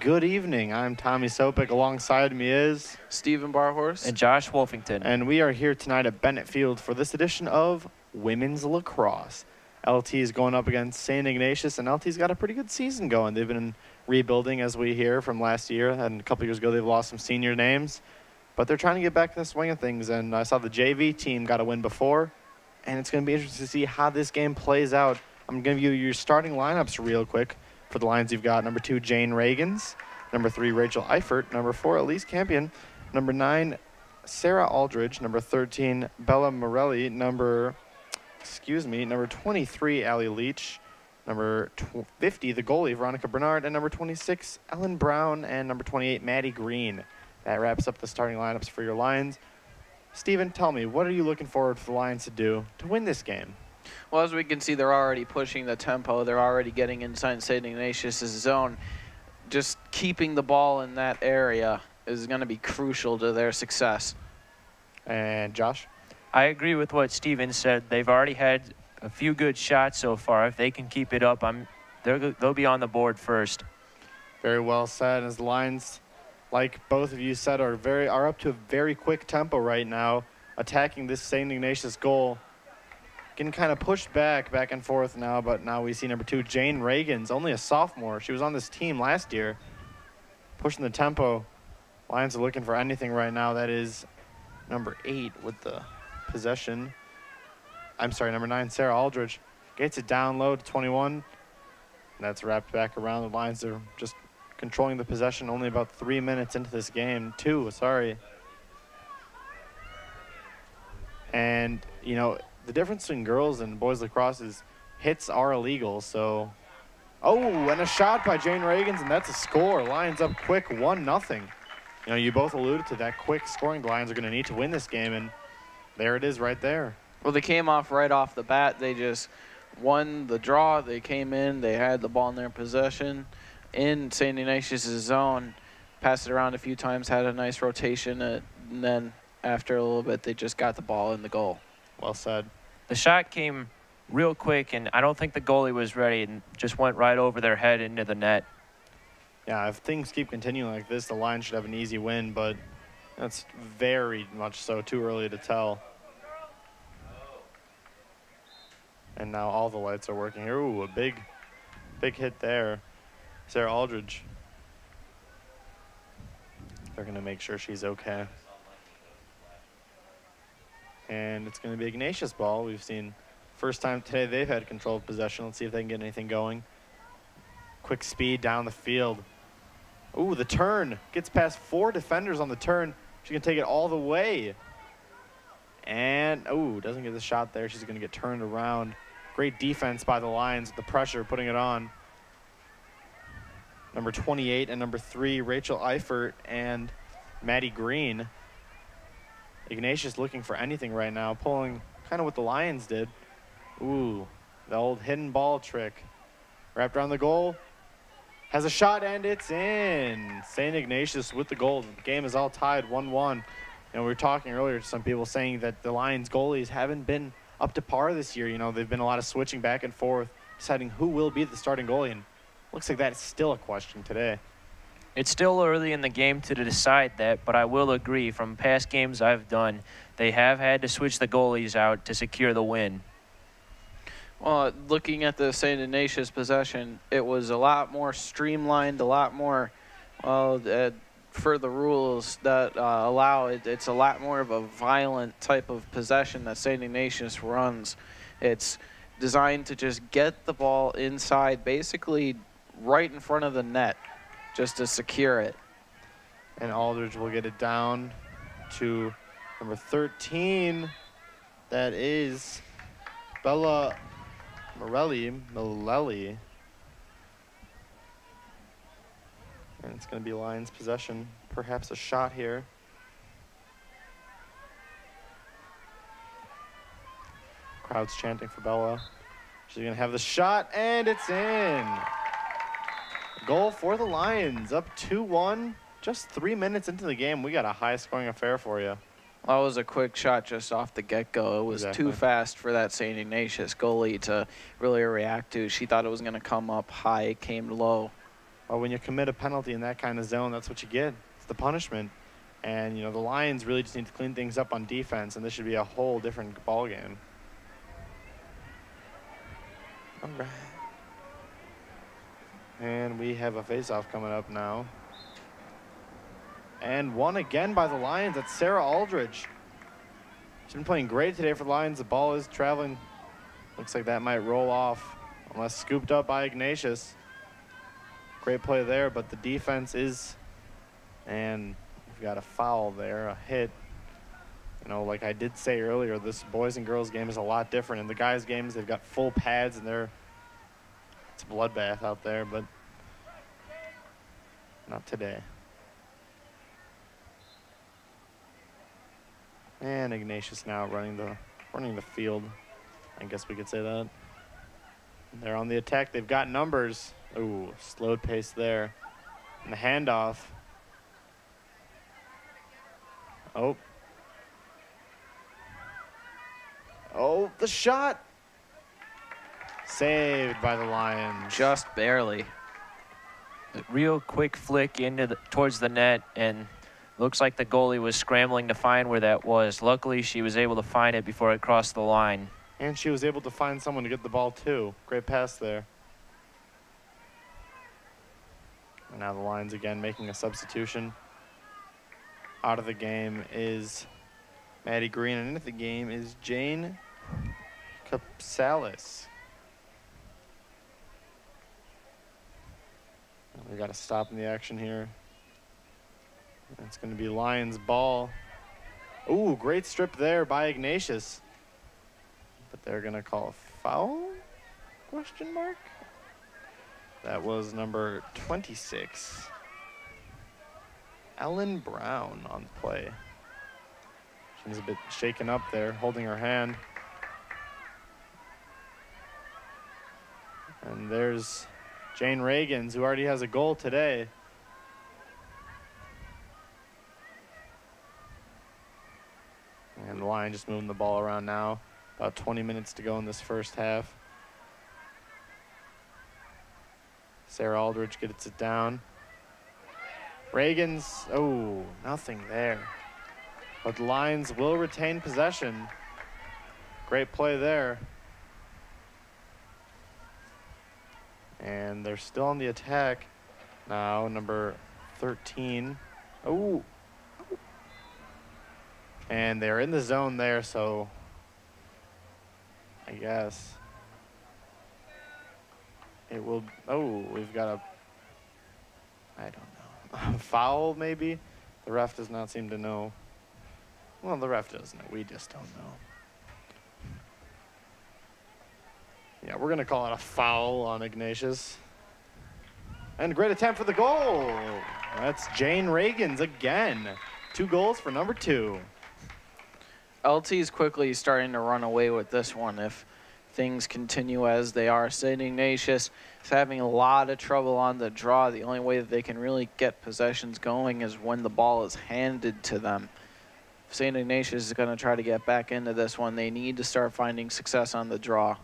Good evening. I'm Tommy Sopik. Alongside me is Stephen Barhorse and Josh Wolfington. And we are here tonight at Bennett Field for this edition of Women's Lacrosse. LT is going up against St. Ignatius, and LT's got a pretty good season going. They've been rebuilding, as we hear, from last year, and a couple years ago they've lost some senior names. But they're trying to get back in the swing of things, and I saw the JV team got a win before, and it's going to be interesting to see how this game plays out. I'm going to give you your starting lineups real quick. For the lines, you've got number 2, Jane Reagans, number 3, Rachel Eifert, number 4, Elise Campion, number 9, Sarah Aldridge, number 13, Bella Morelli, number 23, Allie Leach, number 50, the goalie, Veronica Bernard, and number 26, Ellen Brown, and number 28, Maddie Green. That wraps up the starting lineups for your Lions. Stephen, tell me, what are you looking forward for the Lions to do to win this game? Well, as we can see, they're already pushing the tempo. They're already getting inside St. Ignatius' zone. Just keeping the ball in that area is going to be crucial to their success. And Josh? I agree with what Steven said. They've already had a few good shots so far. If they can keep it up, they'll be on the board first. Very well said. As the Lions, like both of you said, are up to a very quick tempo right now, attacking this St. Ignatius goal. Getting kind of pushed back and forth now, but now we see number 2, Jane Reagans, only a sophomore. She was on this team last year, pushing the tempo. Lions are looking for anything right now. That is number 8 with the possession. I'm sorry, number 9, Sarah Aldridge. Gets it down low to 21. And that's wrapped back around. The Lions are just controlling the possession only about 3 minutes into this game. 2, sorry. And, you know, the difference between girls and boys lacrosse is hits are illegal, so. Oh, and a shot by Jane Reagans, and that's a score. Lions up quick, 1-0. You know, you both alluded to that quick scoring. The Lions are going to need to win this game, and there it is right there. Well, they came off right off the bat. They just won the draw. They came in. They had the ball in their possession in St. Ignatius' zone, passed it around a few times, had a nice rotation, and then after a little bit, they just got the ball in the goal. Well said. The shot came real quick, and I don't think the goalie was ready and just went right over their head into the net. Yeah, if things keep continuing like this, the Lions should have an easy win, but that's very much so too early to tell. And now all the lights are working here. Ooh, a big hit there. Sarah Aldridge. They're going to make sure she's okay. And it's going to be Ignatius ball. We've seen first time today they've had control of possession. Let's see if they can get anything going. Quick speed down the field. Ooh, the turn. Gets past 4 defenders on the turn. She can take it all the way. And, ooh, doesn't get the shot there. She's going to get turned around. Great defense by the Lions with the pressure, putting it on. Number 28 and number 3, Rachel Eifert and Maddie Green. Ignatius looking for anything right now, pulling kind of what the Lions did. Ooh, the old hidden ball trick. Wrapped around the goal. Has a shot, and it's in. St. Ignatius with the goal. The game is all tied 1-1. And we were talking earlier to some people saying that the Lions goalies haven't been up to par this year. You know, they've been a lot of switching back and forth, deciding who will be the starting goalie. And looks like that's still a question today. It's still early in the game to decide that, but I will agree, from past games I've done, they have had to switch the goalies out to secure the win. Well, looking at the St. Ignatius possession, it was a lot more streamlined, a lot more, for the rules that allow it. It's a lot more of a violent type of possession that St. Ignatius runs. It's designed to just get the ball inside, basically right in front of the net, just to secure it. And Aldridge will get it down to number 13. That is Bella Morelli. And it's going to be Lions possession. Perhaps a shot here. Crowd's chanting for Bella. She's going to have the shot, and it's in. Goal for the Lions, up 2-1. Just 3 minutes into the game, we got a high-scoring affair for you. That was a quick shot just off the get-go. It was Exactly. too fast for that St. Ignatius goalie to really react to. She thought it was going to come up high. It came low. Well, when you commit a penalty in that kind of zone, that's what you get. It's the punishment. And, you know, the Lions really just need to clean things up on defense, and this should be a whole different ball game. All right. And we have a face-off coming up now. And won again by the Lions. That's Sarah Aldridge. She's been playing great today for the Lions. The ball is traveling. Looks like that might roll off unless scooped up by Ignatius. Great play there, but the defense is, and we've got a foul there, a hit. You know, like I did say earlier, this boys and girls game is a lot different. In the guys' games, they've got full pads and it's a bloodbath out there, but not today. And Ignatius now running the field. I guess we could say that. They're on the attack. They've got numbers. Ooh, slowed pace there. And the handoff. Oh. Oh, the shot. Saved by the Lions. Just barely. A real quick flick towards the net, and looks like the goalie was scrambling to find where that was. Luckily, she was able to find it before it crossed the line. And she was able to find someone to get the ball, too. Great pass there. And now the Lions again making a substitution. Out of the game is Maddie Green, and into the game is Jane Capsalis. We got to stop in the action here. It's going to be Lions ball. Ooh, great strip there by Ignatius. But they're going to call a foul? Question mark? That was number 26. Ellen Brown on the play. She's a bit shaken up there, holding her hand. And there's Jane Reagans, who already has a goal today. And the Lions just moving the ball around now. About 20 minutes to go in this first half. Sarah Aldridge gets it down. Reagans, oh, nothing there. But the Lions will retain possession. Great play there. And they're still on the attack now, number 13. Oh. And they're in the zone there, so I guess it will. Oh, we've got a, I don't know, foul maybe? The ref does not seem to know. Well, the ref does know. We just don't know. Yeah, we're going to call it a foul on Ignatius. And a great attempt for the goal. That's Jane Reagans again. 2 goals for number 2. LT is quickly starting to run away with this one if things continue as they are. St. Ignatius is having a lot of trouble on the draw. The only way that they can really get possessions going is when the ball is handed to them. If St. Ignatius is going to try to get back into this one, they need to start finding success on the draw.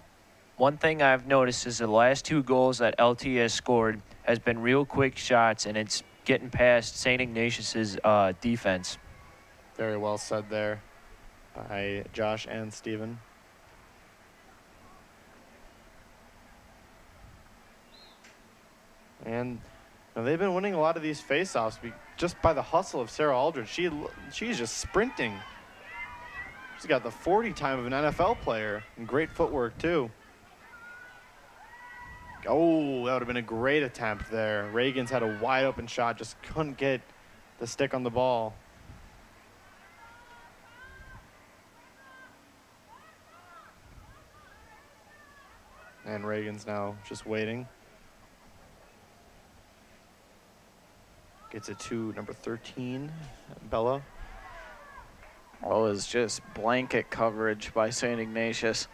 One thing I've noticed is the last 2 goals that LT has scored has been real quick shots, and it's getting past St. Ignatius's defense. Very well said there by Josh and Steven. And you know, they've been winning a lot of these faceoffs just by the hustle of Sarah Aldridge. She's just sprinting. She's got the 40 time of an NFL player and great footwork too. Oh, that would have been a great attempt there. Reagans had a wide open shot, just couldn't get the stick on the ball. And Reagans now just waiting. Gets it to number 13, Bella. Oh, it's just blanket coverage by St. Ignatius.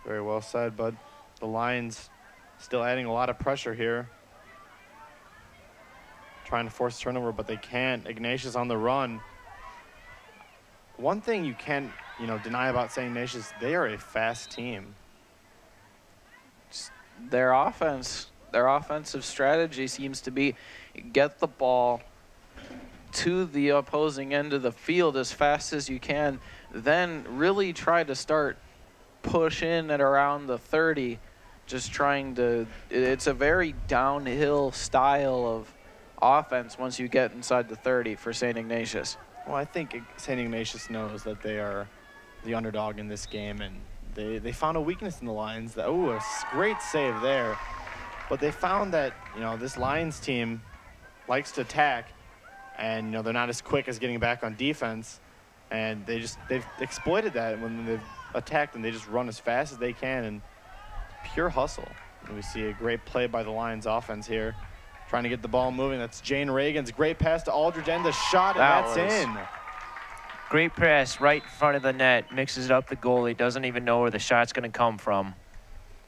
Very well said, bud. The Lions still adding a lot of pressure here. Trying to force turnover, but they can't. Ignatius on the run. One thing you can't, deny about St. Ignatius, they are a fast team. Their offense Their offensive strategy seems to be get the ball to the opposing end of the field as fast as you can, then really try to start push in at around the 30, just trying to, it's a very downhill style of offense once you get inside the 30 for St. Ignatius. Well, I think St. Ignatius knows that they are the underdog in this game, and they found a weakness in the Lions. That, oh, a great save there. But they found that, you know, this Lions team likes to attack, and, you know, they're not as quick as getting back on defense. And they've exploited that when they've attacked, and they just run as fast as they can and pure hustle. And we see a great play by the Lions offense here, trying to get the ball moving. That's Jane Reagan's great pass to Aldridge, and the shot, and that's in. Great press right in front of the net, mixes it up the goalie, doesn't even know where the shot's going to come from.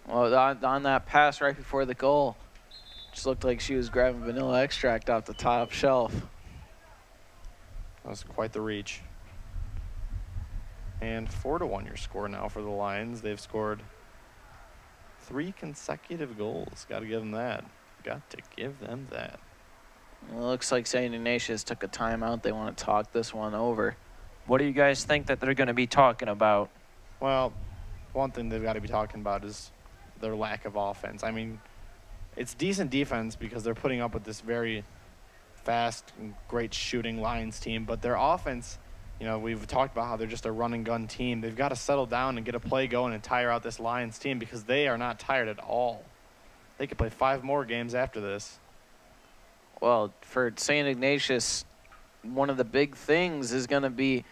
Well, on that pass right before the goal, just looked like she was grabbing vanilla extract off the top shelf. That was quite the reach. And 4-1 your score now for the Lions. They've scored 3 consecutive goals. Got to give them that. Got to give them that. Well, it looks like St. Ignatius took a timeout. They want to talk this one over. What do you guys think that they're going to be talking about? Well, one thing they've got to be talking about is their lack of offense. I mean, it's decent defense because they're putting up with this very fast and great shooting Lions team, but their offense, you know, we've talked about how they're just a run and gun team. They've got to settle down and get a play going and tire out this Lions team because they are not tired at all. They could play 5 more games after this. Well, for St. Ignatius, one of the big things is going to be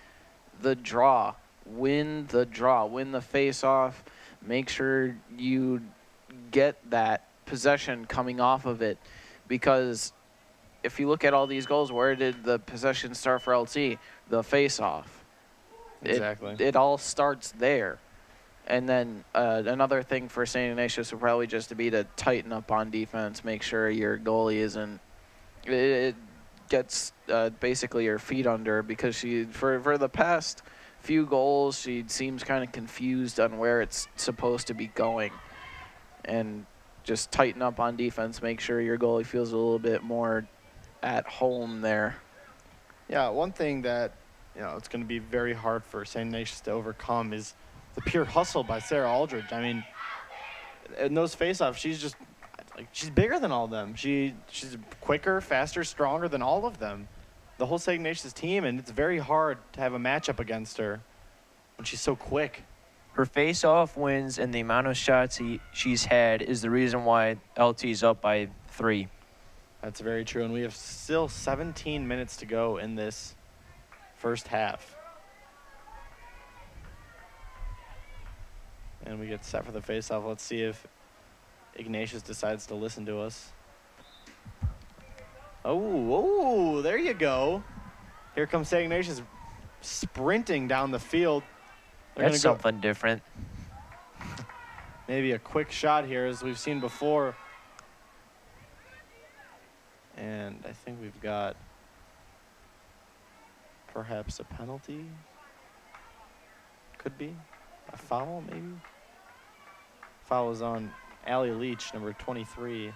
the draw. Win the draw. Win the face-off. Make sure you get that possession coming off of it, because if you look at all these goals, where did the possession start for LT? The face-off. Exactly. It all starts there. And then another thing for St. Ignatius would probably just to be to tighten up on defense, make sure your goalie isn't, it gets basically your feet under, because for the past few goals, she seems kind of confused on where it's supposed to be going. And just tighten up on defense, make sure your goalie feels a little bit more at home there. Yeah, one thing that, you know, it's going to be very hard for St. Ignatius to overcome is the pure hustle by Sarah Aldridge. I mean, in those faceoffs, she's just, like, she's bigger than all of them. She's quicker, faster, stronger than all of them. The whole St. Ignatius team, and it's very hard to have a matchup against her when she's so quick. Her face-off wins and the amount of shots she's had is the reason why LT's up by 3. That's very true, and we have still 17 minutes to go in this first half. And we get set for the face-off. Let's see if Ignatius decides to listen to us. Oh, there you go. Here comes St. Ignatius sprinting down the field. That's something different. Maybe a quick shot here, as we've seen before. And I think we've got perhaps a penalty. Could be. A foul, maybe? Foul is on Allie Leach, number 23.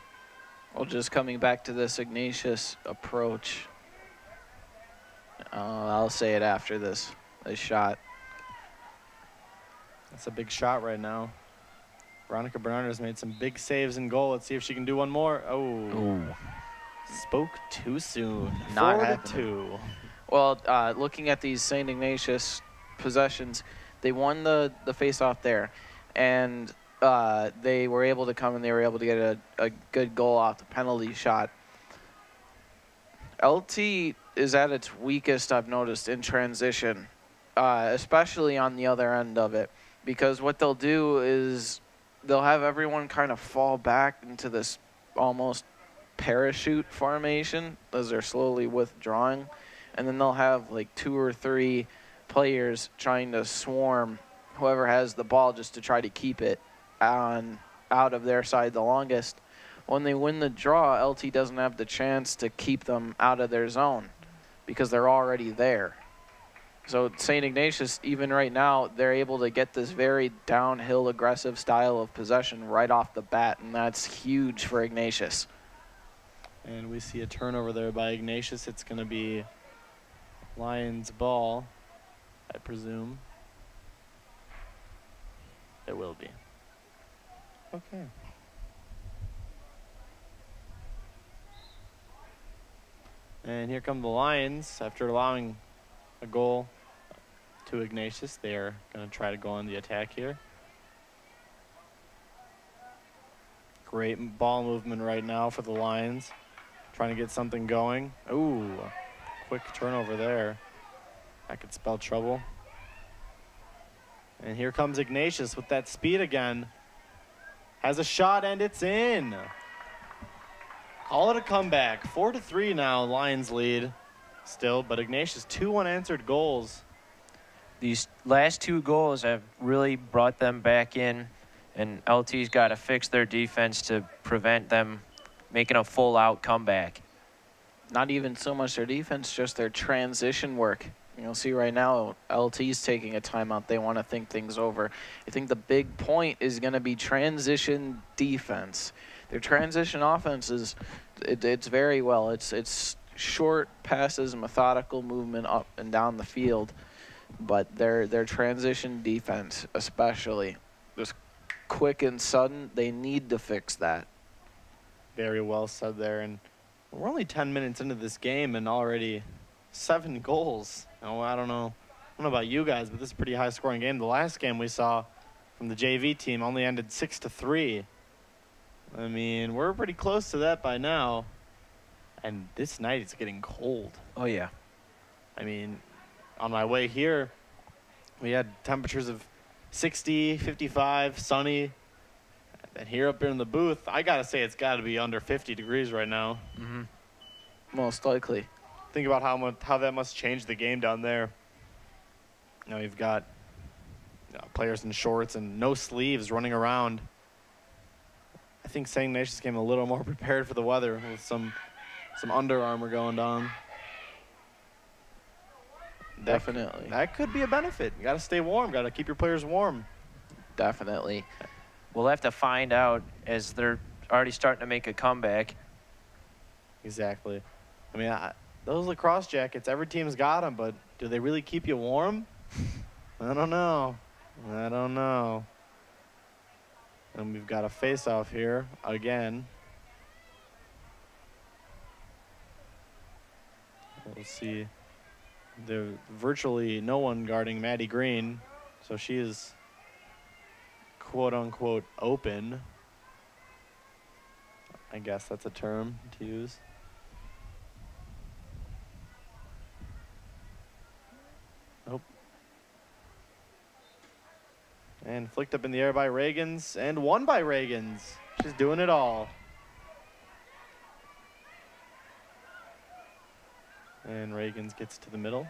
Well, just coming back to this Ignatius approach, I'll say it after this shot. That's a big shot right now. Veronica Bernard has made some big saves in goal. Let's see if she can do one more. Oh. Ooh. Spoke too soon. Not 4-2. Well, looking at these St. Ignatius possessions, they won the face-off there, and they were able to come and they were able to get a good goal off the penalty shot. LT is at its weakest, I've noticed, in transition, especially on the other end of it, because what they'll do is they'll have everyone kind of fall back into this almost parachute formation as they're slowly withdrawing, and then they'll have like 2 or 3 players trying to swarm whoever has the ball just to try to keep it out of their side the longest. When they win the draw, LT doesn't have the chance to keep them out of their zone because they're already there. So St. Ignatius, even right now, they're able to get this very downhill aggressive style of possession right off the bat, and that's huge for Ignatius. And we see a turnover there by Ignatius. It's going to be Lions ball, I presume. It will be. Okay. And here come the Lions. After allowing a goal to Ignatius, they are going to try to go on the attack here. Great ball movement right now for the Lions. Trying to get something going. Ooh, quick turnover there. That could spell trouble. And here comes Ignatius with that speed again. Has a shot and it's in. Call it a comeback. 4-3 now, Lions lead still, but Ignatius 2 unanswered goals. These last 2 goals have really brought them back in, and LT's got to fix their defense to prevent them making a full-out comeback. Not even so much their defense, just their transition work. You'll see right now, LT's taking a timeout. They want to think things over. I think the big point is going to be transition defense. Their transition offense is, it's very well. It's short passes, methodical movement up and down the field. But their transition defense, especially, just quick and sudden, they need to fix that. Very well said there. And we're only 10 minutes into this game and already 7 goals. Oh, I don't know about you guys, but this is a pretty high-scoring game. The last game we saw from the JV team only ended 6-3. I mean, we're pretty close to that by now. And this night it's getting cold. Oh, yeah. I mean, on my way here, we had temperatures of 60, 55, sunny. And here up here in the booth, I got to say it's got to be under 50 degrees right now. Mm-hmm. Most likely. Think about how that must change the game down there. You know, you've got players in shorts and no sleeves running around. I think St. Ignatius came a little more prepared for the weather with some Under Armour going down. Definitely. That could be a benefit. You got to stay warm. Got to keep your players warm. Definitely. We'll have to find out as they're already starting to make a comeback. Exactly. I mean, those lacrosse jackets, every team's got them, but do they really keep you warm? I don't know. And we've got a face-off here again. We'll see. There's virtually no one guarding Maddie Green, so she is quote-unquote open. I guess that's a term to use. Nope. And flicked up in the air by Reagans, and won by Reagans. She's doing it all. And Reagans gets to the middle.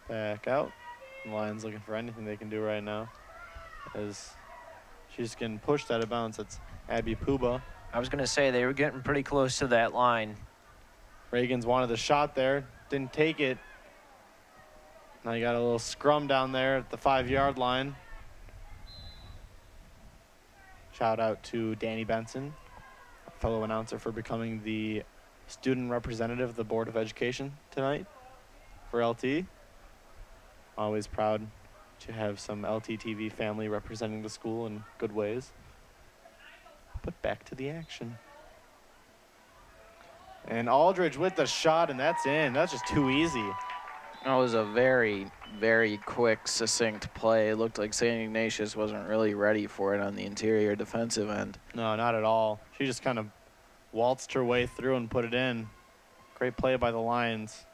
Back out. The Lions looking for anything they can do right now, as she's getting pushed out of bounds. That's Abby Puba. I was going to say they were getting pretty close to that line. Reagans wanted the shot there, didn't take it. Now you got a little scrum down there at the 5-yard line. Shout out to Danny Benson, fellow announcer, for becoming the student representative of the Board of Education tonight for LT. Always proud to have some LTTV family representing the school in good ways. But back to the action. And Aldridge with the shot, and that's in. That's just too easy. That was a very, very quick, succinct play. It looked like St. Ignatius wasn't really ready for it on the interior defensive end. No, not at all. She just kind of waltzed her way through and put it in. Great play by the Lions.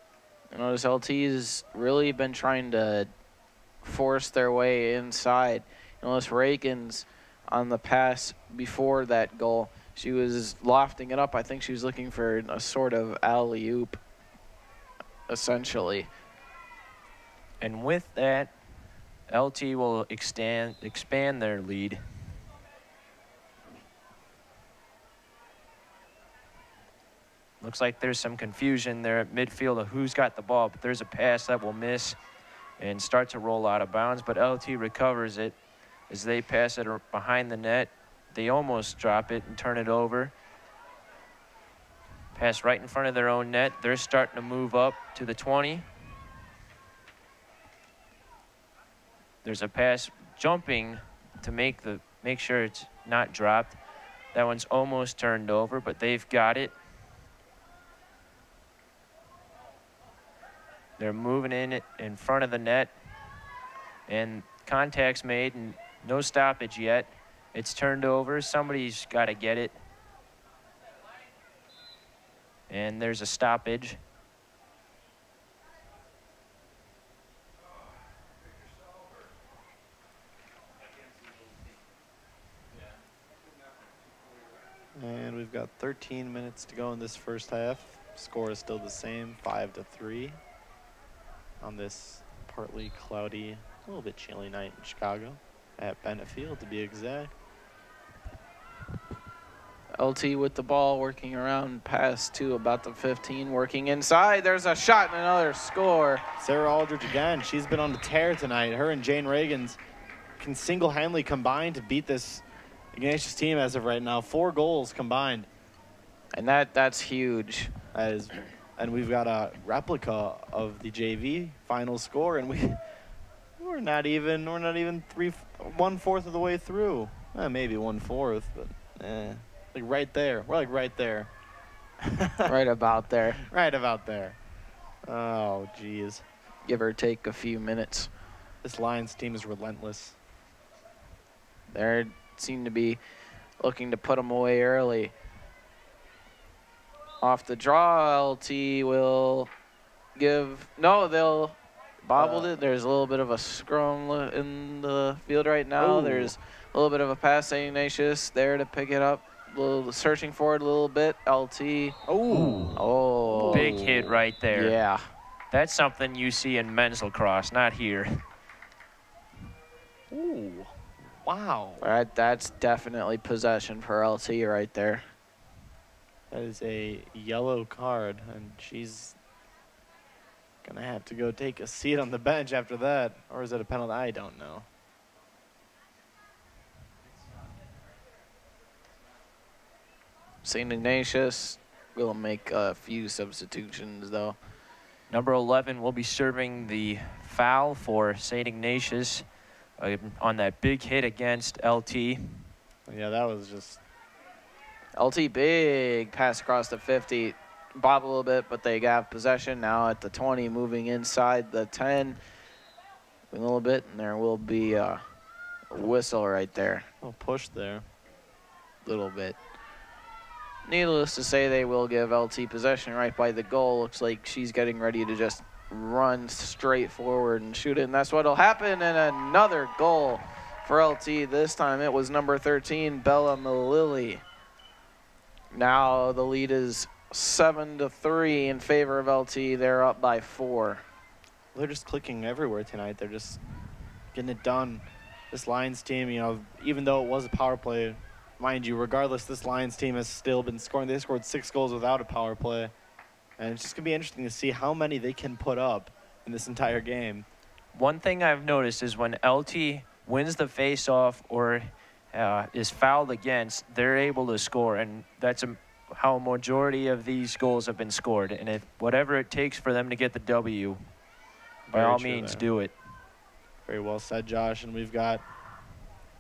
I notice LT's really been trying to force their way inside. You notice Reagans on the pass before that goal, she was lofting it up. I think she was looking for a sort of alley-oop, essentially. And with that, LT will expand their lead. Looks like there's some confusion there at midfield of who's got the ball, but there's a pass that will miss and start to roll out of bounds, but LT recovers it as they pass it behind the net. They almost drop it and turn it over. Pass right in front of their own net. They're starting to move up to the 20. There's a pass jumping to make sure it's not dropped. That one's almost turned over, but they've got it. They're moving in front of the net, and contact's made and no stoppage yet. It's turned over. Somebody's got to get it. And there's a stoppage. And we've got 13 minutes to go in this first half. Score is still the same, 5-3 on this partly cloudy, a little bit chilly night in Chicago at Bennett Field, to be exact. LT with the ball, working around, pass to about the 15, working inside. There's a shot and another score. Sarah Aldridge again. She's been on the tear tonight. Her and Jane Reagans can single-handedly combine to beat this Ignatius team as of right now. 4 goals combined. And that's huge. That is, and we've got a replica of the JV final score, and we're not even 1/4 of the way through. Maybe 1/4, but like right there. We're like right there. Right about there. Right about there. Oh, geez. Give or take a few minutes. This Lions team is relentless. They seem to be looking to put them away early. Off the draw, LT will give. No, they'll bobbled it. There's a little bit of a scrum in the field right now. Ooh. There's a little bit of a pass. Ignatius there to pick it up. A little searching for it a little bit. LT. Oh. Big hit right there. Yeah. That's something you see in men's lacrosse, not here. Ooh. Wow. All right, that's definitely possession for LT right there. That is a yellow card, and she's gonna have to go take a seat on the bench after that. Or is it a penalty? I don't know. St. Ignatius will make a few substitutions, though. Number 11 will be serving the foul for St. Ignatius on that big hit against LT. Yeah, that was just... LT big pass across the 50. Bob a little bit, but they got possession now at the 20, moving inside the 10. A little bit, and there will be a whistle right there. A little push there. A little bit. Needless to say, they will give LT possession right by the goal. Looks like she's getting ready to just run straight forward and shoot it, and that's what'll happen. And another goal for LT. This time it was number 13, Bella Malili. Now the lead is 7-3 in favor of LT. They're up by 4. They're just clicking everywhere tonight. They're just getting it done. This Lions team, you know, even though it was a power play, mind you, regardless, this Lions team has still been scoring. They scored 6 goals without a power play. And it's just going to be interesting to see how many they can put up in this entire game. One thing I've noticed is when LT wins the face-off or is fouled against, they're able to score. And that's how a majority of these goals have been scored. And if whatever it takes for them to get the W, by all means, do it. Very well said, Josh. And we've got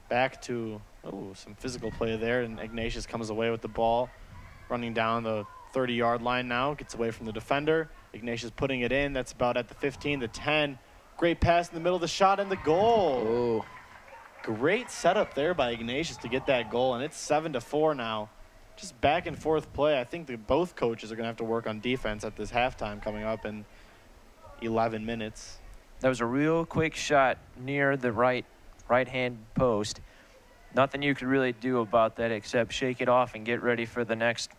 back to some physical play there. And Ignatius comes away with the ball, running down the 30-yard line now. Gets away from the defender. Ignatius putting it in. That's about at the 15, the 10. Great pass in the middle of the shot and the goal. Ooh. Great setup there by Ignatius to get that goal. And it's 7-4 now. Just back and forth play. I think that both coaches are going to have to work on defense at this halftime coming up in 11 minutes. That was a real quick shot near the right-hand post. Nothing you could really do about that except shake it off and get ready for the next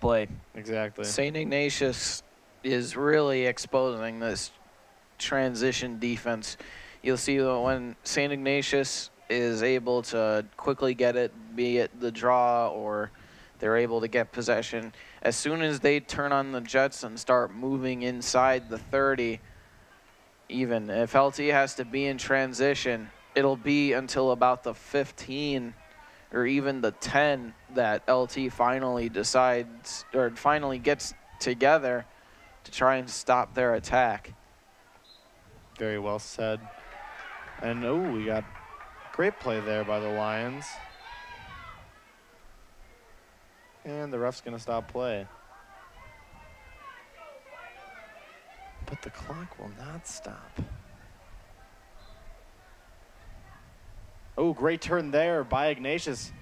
play. Exactly. St. Ignatius is really exposing this transition defense. You'll see that when St. Ignatius is able to quickly get it, be it the draw or They're able to get possession. As soon as they turn on the jets and start moving inside the 30, even if LT has to be in transition, it'll be until about the 15 or even the 10 that LT finally decides or finally gets together to try and stop their attack. Very well said. And, oh, we got great play there by the Lions. And the ref's going to stop play. But the clock will not stop. Oh, great turn there by Ignatius.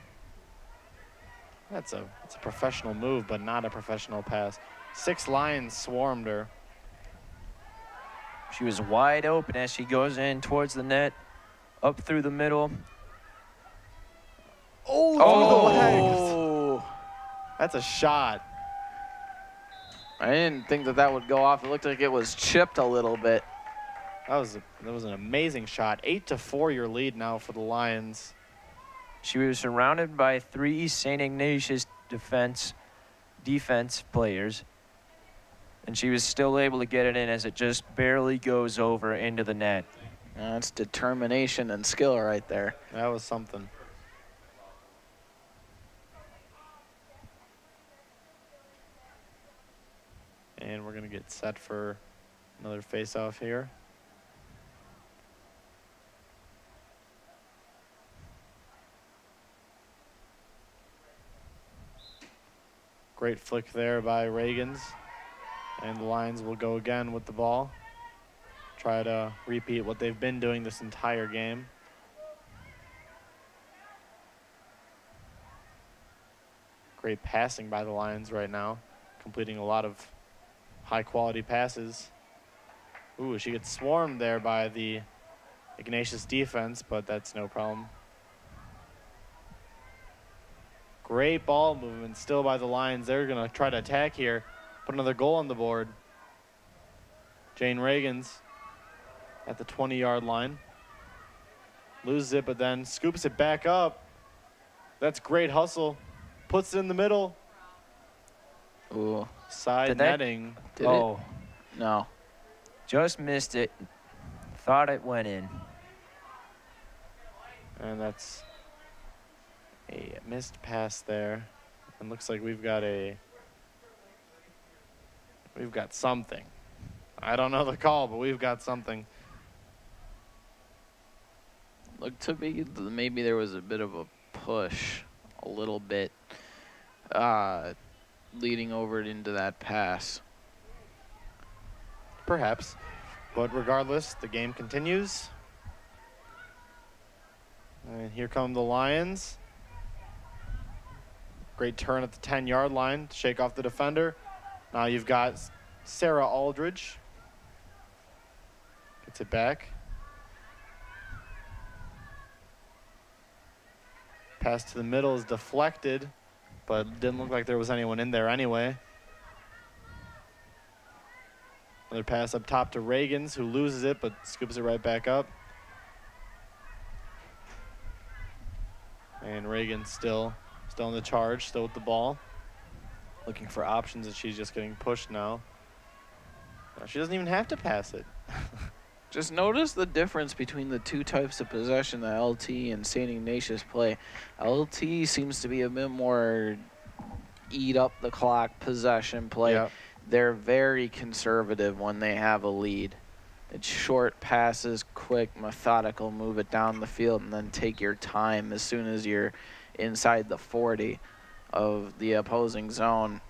That's a professional move, but not a professional pass. 6 Lions swarmed her. She was wide open as she goes in towards the net, up through the middle. Oh, through the legs. That's a shot. I didn't think that would go off. It looked like it was chipped a little bit. That was an amazing shot. 8-4 your lead now for the Lions. She was surrounded by 3 St. Ignatius defense players, and she was still able to get it in as it just barely goes over into the net. That's determination and skill right there. That was something. And we're going to get set for another face-off here. Great flick there by Reagans. And the Lions will go again with the ball. Try to repeat what they've been doing this entire game. Great passing by the Lions right now, completing a lot of high-quality passes. Ooh, she gets swarmed there by the Ignatius defense, but that's no problem. Great ball movement still by the Lions. They're going to try to attack here, put another goal on the board. Jane Reagans at the 20-yard line. Loses it, but then scoops it back up. That's great hustle. Puts it in the middle. Ooh. Side netting. Did it? No. Just missed it. Thought it went in. And that's a missed pass there. And looks like we've got something. I don't know the call, but we've got something. Looked to be maybe there was a bit of a push, a little bit, leading over it into that pass. Perhaps. But regardless, the game continues. And here come the Lions. Great turn at the 10-yard line to shake off the defender. Now you've got Sarah Aldridge. Gets it back. Pass to the middle is deflected, but didn't look like there was anyone in there anyway. Another pass up top to Reagans, who loses it but scoops it right back up. And Reagans still in the charge, still with the ball. Looking for options, and she's just getting pushed now. She doesn't even have to pass it. Just notice the difference between the two types of possession that LT and St. Ignatius play. LT seems to be a bit more eat up the clock possession play. Yep. They're very conservative when they have a lead. It's short passes, quick, methodical, move it down the field, and then take your time as soon as you're inside the 40 of the opposing zone.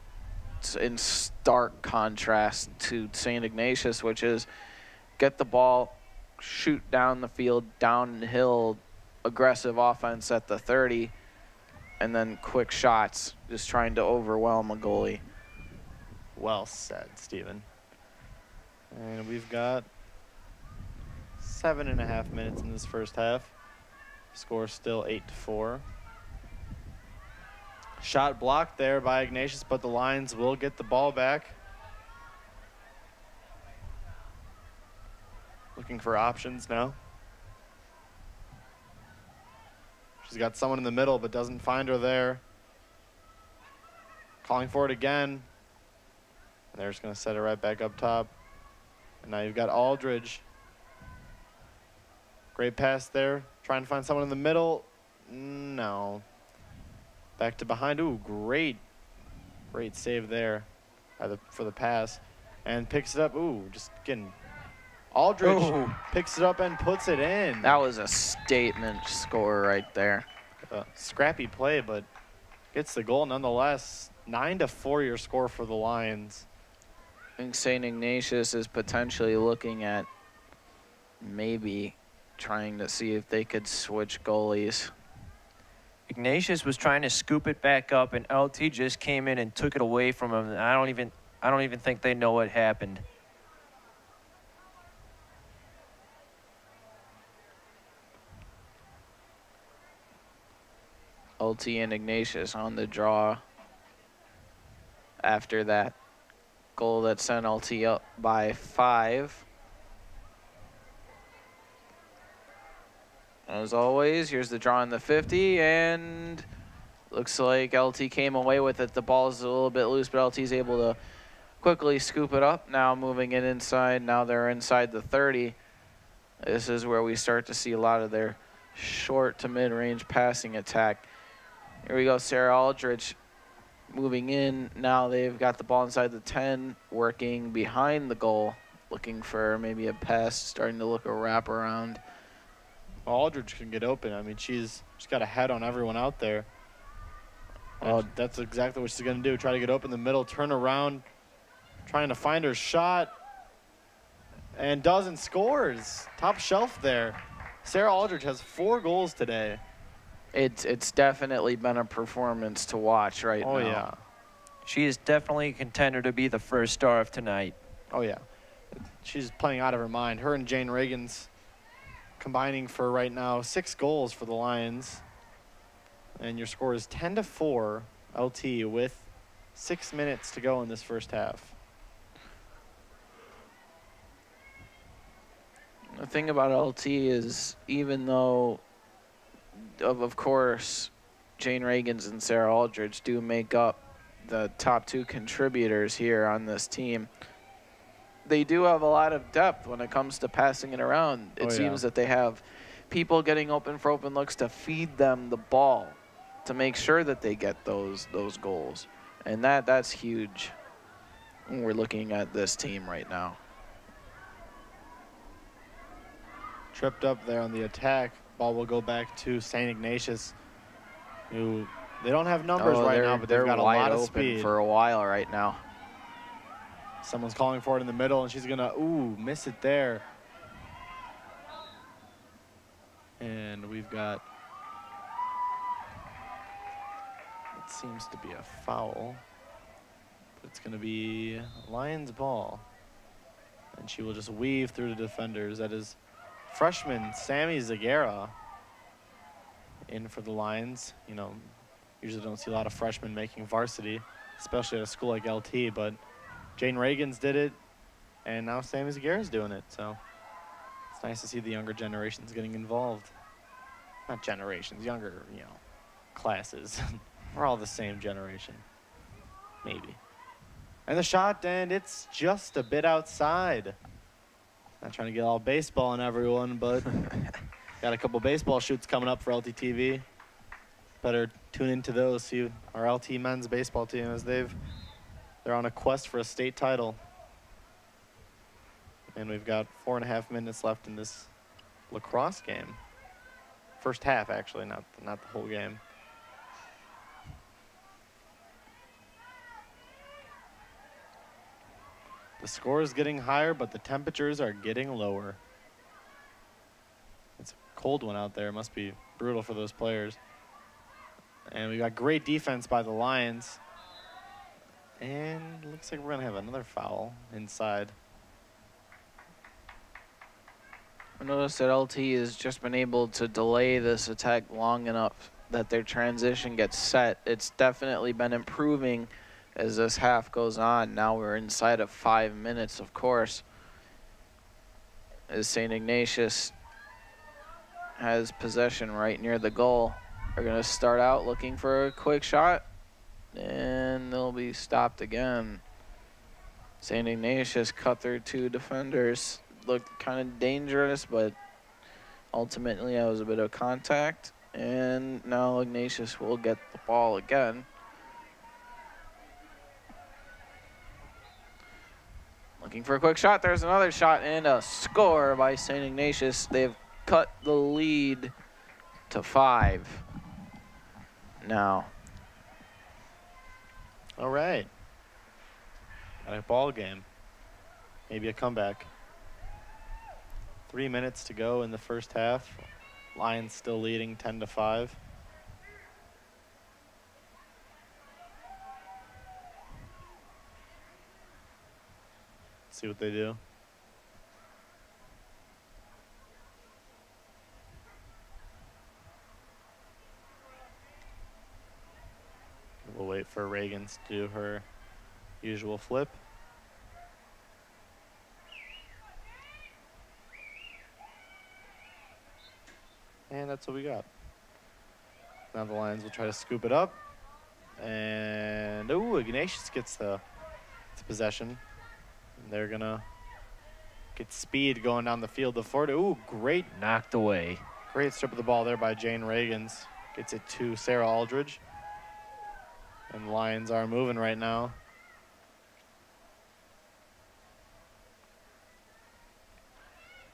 It's in stark contrast to St. Ignatius, which is get the ball, shoot down the field, downhill, aggressive offense at the 30, and then quick shots, just trying to overwhelm a goalie. Well said, Stephen. And we've got 7.5 minutes in this first half. Score still 8-4. Shot blocked there by Ignatius, but the Lions will get the ball back. Looking for options now. She's got someone in the middle, but doesn't find her there. calling for it again. And they're just going to set it right back up top. And now you've got Aldridge. Great pass there. Trying to find someone in the middle. No. Back to behind. Ooh, great save there for the pass. And picks it up. Ooh, just getting... Aldridge picks it up and puts it in. That was a statement score right there. A scrappy play, but gets the goal nonetheless. 9-4 your score for the Lions. I think St. Ignatius is potentially looking at maybe trying to see if they could switch goalies. Ignatius was trying to scoop it back up, and LT just came in and took it away from him. I don't even think they know what happened. LT and Ignatius on the draw after that goal that sent LT up by 5. As always, here's the draw in the 50, and looks like LT came away with it. The ball's a little bit loose, but LT's able to quickly scoop it up. Now moving it inside. Now they're inside the 30. This is where we start to see a lot of their short to mid-range passing attack. Here we go, Sarah Aldridge moving in. Now they've got the ball inside the 10, working behind the goal, looking for maybe a pass, starting to look a wraparound. Well, Aldridge can get open. I mean, she's got a head on everyone out there. Well, that's exactly what she's going to do. Try to get open in the middle, turn around, trying to find her shot, and does and scores. Top shelf there. Sarah Aldridge has 4 goals today. It's definitely been a performance to watch right now. Oh, yeah. She is definitely a contender to be the first star of tonight. Oh, yeah. She's playing out of her mind. Her and Jane Reagan's combining for right now 6 goals for the Lions. And your score is 10-4 LT with 6 minutes to go in this first half. The thing about LT is, even though, of course, Jane Reagans and Sarah Aldridge do make up the top 2 contributors here on this team, they do have a lot of depth when it comes to passing it around. It seems that they have people getting open for open looks to feed them the ball to make sure that they get those goals. And that's huge when we're looking at this team right now. Tripped up there on the attack. Ball will go back to St. Ignatius, who they don't have numbers right now, but they've got a lot of speed. For a while right now. Someone's calling for it in the middle, and she's going to, miss it there. And we've got, it seems to be a foul, but it's going to be Lions ball. And she will just weave through the defenders. That is freshman Sammy Zagara in for the Lions. You know, usually don't see a lot of freshmen making varsity, especially at a school like LT, but Jane Reagans did it, and now Sammy Zagara's doing it. So it's nice to see the younger generations getting involved. Not generations, younger, classes. We're all the same generation, maybe. And the shot, and it's just a bit outside. Not trying to get all baseball on everyone, but got a couple baseball shoots coming up for LTTV. Better tune into those, see our LT men's baseball team as they're on a quest for a state title. And we've got 4.5 minutes left in this lacrosse game. First half, actually, not the whole game. The score is getting higher, but the temperatures are getting lower. It's a cold one out there. It must be brutal for those players. And we got great defense by the Lions. And looks like we're going to have another foul inside. I noticed that LT has just been able to delay this attack long enough that their transition gets set. It's definitely been improving as this half goes on. Now we're inside of 5 minutes, of course, as St. Ignatius has possession right near the goal. They're going to start out looking for a quick shot. and they'll be stopped again. St. Ignatius cut their 2 defenders. Looked kind of dangerous, but ultimately that was a bit of contact. And now Ignatius will get the ball again. Looking for a quick shot. There's another shot and a score by St. Ignatius. They've cut the lead to 5 now. All right. Got a ball game. Maybe a comeback. 3 minutes to go in the first half. Lions still leading 10-5. See what they do. We'll wait for Reagans to do her usual flip. And that's what we got. Now the Lions will try to scoop it up. And, ooh, Ignatius gets the possession. And they're going to get speed going down the field. The Ford, ooh, great. Knocked away. Great strip of the ball there by Jane Reagans. Gets it to Sarah Aldridge. And the Lions are moving right now.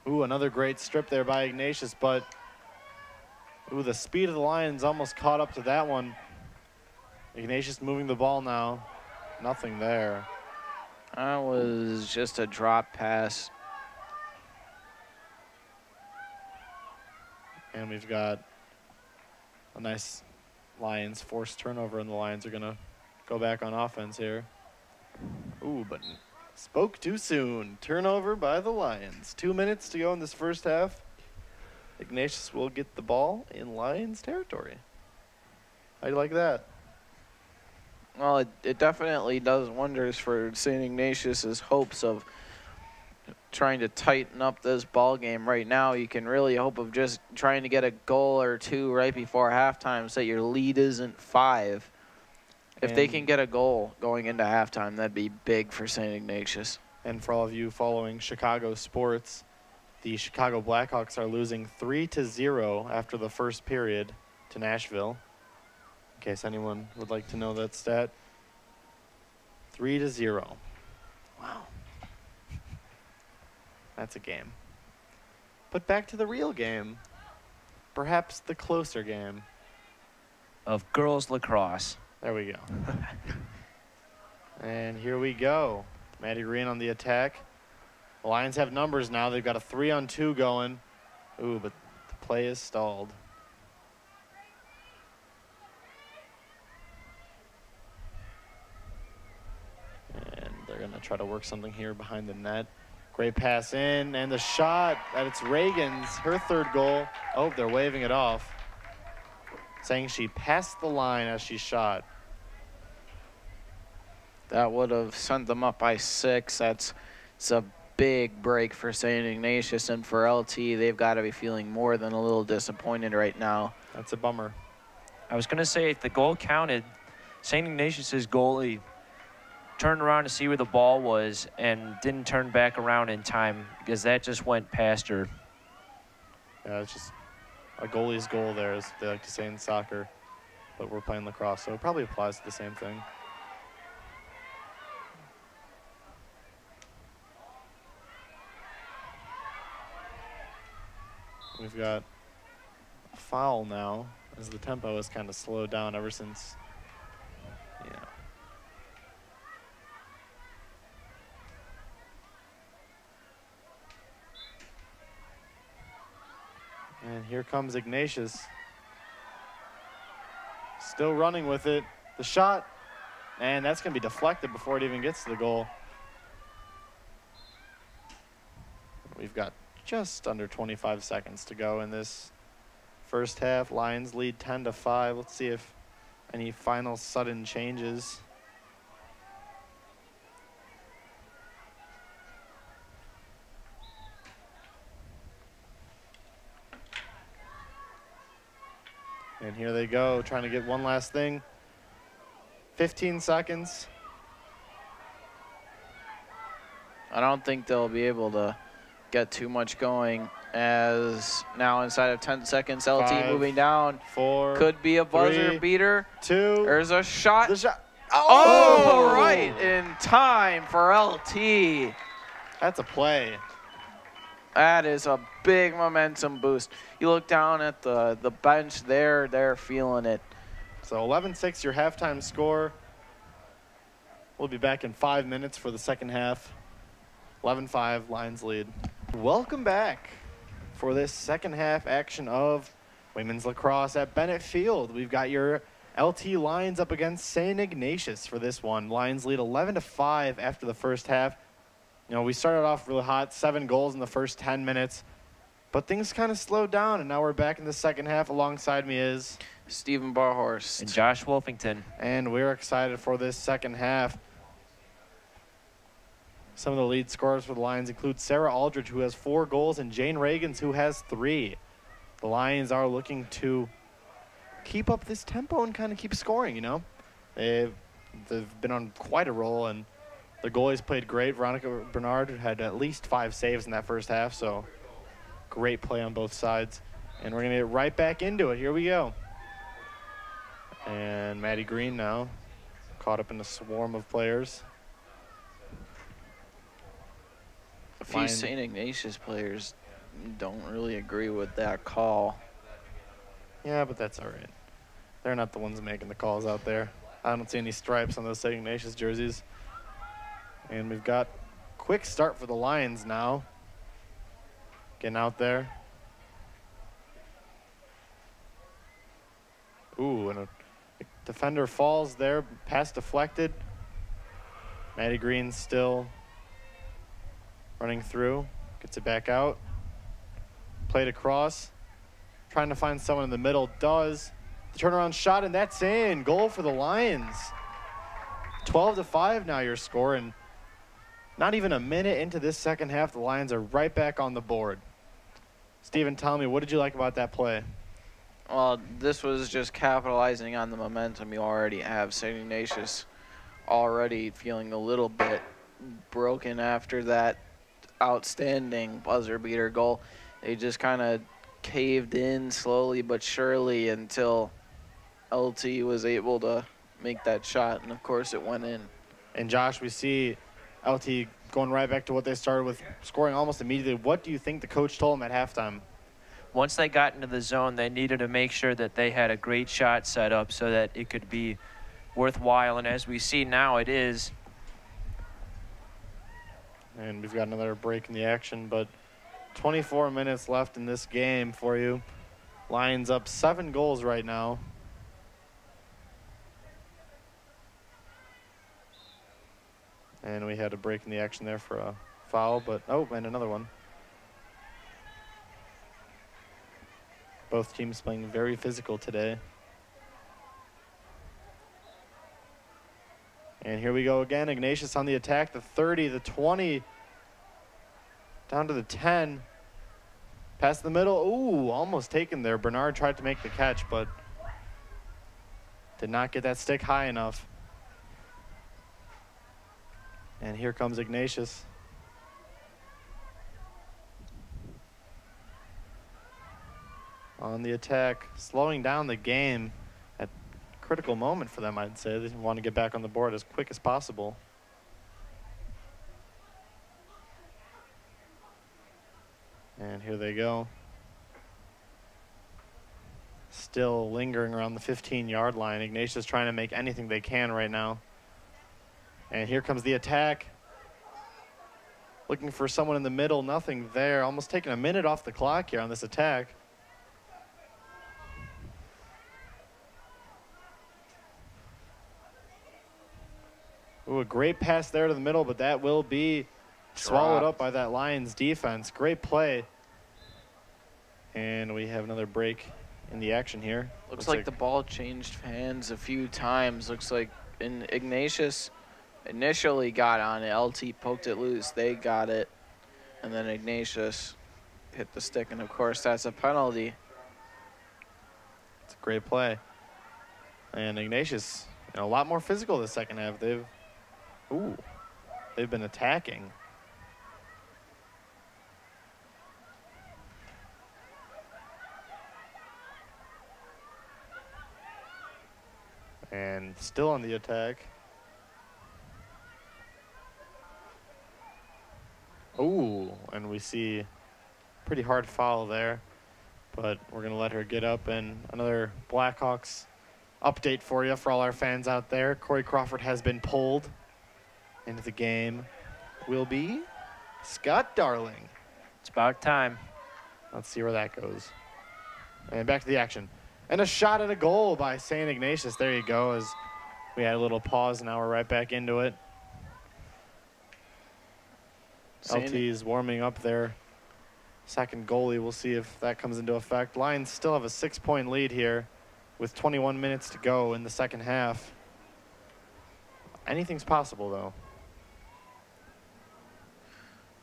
Ooh, another great strip there by Ignatius, but ooh, the speed of the Lions almost caught up to that one. Ignatius moving the ball now. Nothing there. That was just a drop pass. And we've got a nice Lions forced turnover, and the Lions are going to go back on offense here. Ooh, but spoke too soon. Turnover by the Lions. 2 minutes to go in this first half. Ignatius will get the ball in Lions territory. How do you like that? Well, it definitely does wonders for St. Ignatius's hopes of trying to tighten up this ball game right now. You can really hope of just trying to get a goal or two right before halftime so that your lead isn't 5. If they can get a goal going into halftime, that'd be big for St. Ignatius. And for all of you following Chicago sports, the Chicago Blackhawks are losing 3-0 after the first period to Nashville. In case anyone would like to know that stat. 3-0. Wow. That's a game. But back to the real game. Perhaps the closer game. Of girls lacrosse. There we go. And here we go. Maddie Green on the attack. The Lions have numbers now. They've got a 3-on-2 going. Ooh, but the play is stalled. And they're going to try to work something here behind the net. Great pass in, and the shot, and it's Reagan's, her 3rd goal. Oh, they're waving it off, saying she passed the line as she shot. That would have sent them up by 6. It's a big break for St. Ignatius, and for LT, they've got to be feeling more than a little disappointed right now. That's a bummer. I was going to say, if the goal counted, St. Ignatius's goalie turned around to see where the ball was and didn't turn back around in time because that just went past her. Yeah, it's just a goalie's goal there, as they like to say in soccer. But we're playing lacrosse, so it probably applies to the same thing. We've got a foul now, as the tempo has kind of slowed down ever since, And here comes Ignatius. Still running with it. The shot, and that's going to be deflected before it even gets to the goal. We've got just under 25 seconds to go in this first half. Lions lead 10-5. Let's see if any final sudden changes. And here they go, trying to get one last thing. 15 seconds. I don't think they'll be able to get too much going, as now inside of 10 seconds, LT 5, moving down. 4, Could be a buzzer 3, beater. 2. There's a shot. The shot. Oh, right in time for LT. That's a play. That is a big momentum boost. You look down at the bench there, they're feeling it. So 11-6, your halftime score. We'll be back in 5 minutes for the second half. 11-5, Lions lead. Welcome back for this second half action of women's lacrosse at Bennett Field. We've got your LT Lions up against St. Ignatius for this one. Lions lead 11-5 after the first half. You know, we started off really hot, 7 goals in the first 10 minutes, but things kind of slowed down, and now we're back in the second half. Alongside me is Stephen Barhorst. And Josh Wolfington. And we're excited for this second half. Some of the lead scorers for the Lions include Sarah Aldridge, who has 4 goals, and Jane Reagans, who has 3. The Lions are looking to keep up this tempo and kind of keep scoring, you know. They've been on quite a roll, and the goalies played great. Veronica Bernard had at least 5 saves in that first half, so great play on both sides. And we're going to get right back into it. Here we go. And Maddie Green now caught up in a swarm of players. A few St. Ignatius players don't really agree with that call. Yeah, but that's all right. They're not the ones making the calls out there. I don't see any stripes on those St. Ignatius jerseys. And we've got quick start for the Lions now. Getting out there. Ooh, and a defender falls there. Pass deflected. Maddie Green still running through. Gets it back out. Played across. Trying to find someone in the middle. Does. The turnaround shot, and that's in. Goal for the Lions. 12-5 now your score, and not even a minute into this second half, the Lions are right back on the board. Steven, tell me, what did you like about that play? Well, this was just capitalizing on the momentum you already have. St. Ignatius already feeling a little bit broken after that outstanding buzzer beater goal. They just kind of caved in slowly but surely until LT was able to make that shot, and of course it went in. And Josh, we see LT going right back to what they started with, scoring almost immediately. What do you think the coach told them at halftime? Once they got into the zone, they needed to make sure that they had a great shot set up so that it could be worthwhile. And as we see now, it is. And we've got another break in the action, but 24 minutes left in this game for you. Lions up 7 goals right now. And we had a break in the action there for a foul, but oh, and another one. Both teams playing very physical today. And here we go again. Ignatius on the attack, the 30, the 20, down to the 10. Past the middle. Ooh, almost taken there. Bernard tried to make the catch, but did not get that stick high enough. And here comes Ignatius. On the attack, slowing down the game at a critical moment for them, I'd say. They want to get back on the board as quick as possible. And here they go. Still lingering around the 15-yard line. Ignatius trying to make anything they can right now. And here comes the attack. Looking for someone in the middle, nothing there. Almost taking a minute off the clock here on this attack. Ooh, a great pass there to the middle, but that will be swallowed up by that Lions defense. Great play. And we have another break in the action here. Looks like the ball changed hands a few times. Looks like Ignatius initially got on it. LT poked it loose. They got it. And then Ignatius hit the stick. And, of course, that's a penalty. It's a great play. And Ignatius And a lot more physical the second half. They've been attacking. And still on the attack. Ooh, and we see pretty hard foul there, but we're going to let her get up. And another Blackhawks update for you, for all our fans out there. Corey Crawford has been pulled into the game. Will be Scott Darling. It's about time. Let's see where that goes. And back to the action. And a shot at a goal by St. Ignatius. There you go. As we had a little pause, now we're right back into it. LT is warming up their second goalie. We'll see if that comes into effect. Lions still have a 6-point lead here with 21 minutes to go in the second half. Anything's possible, though.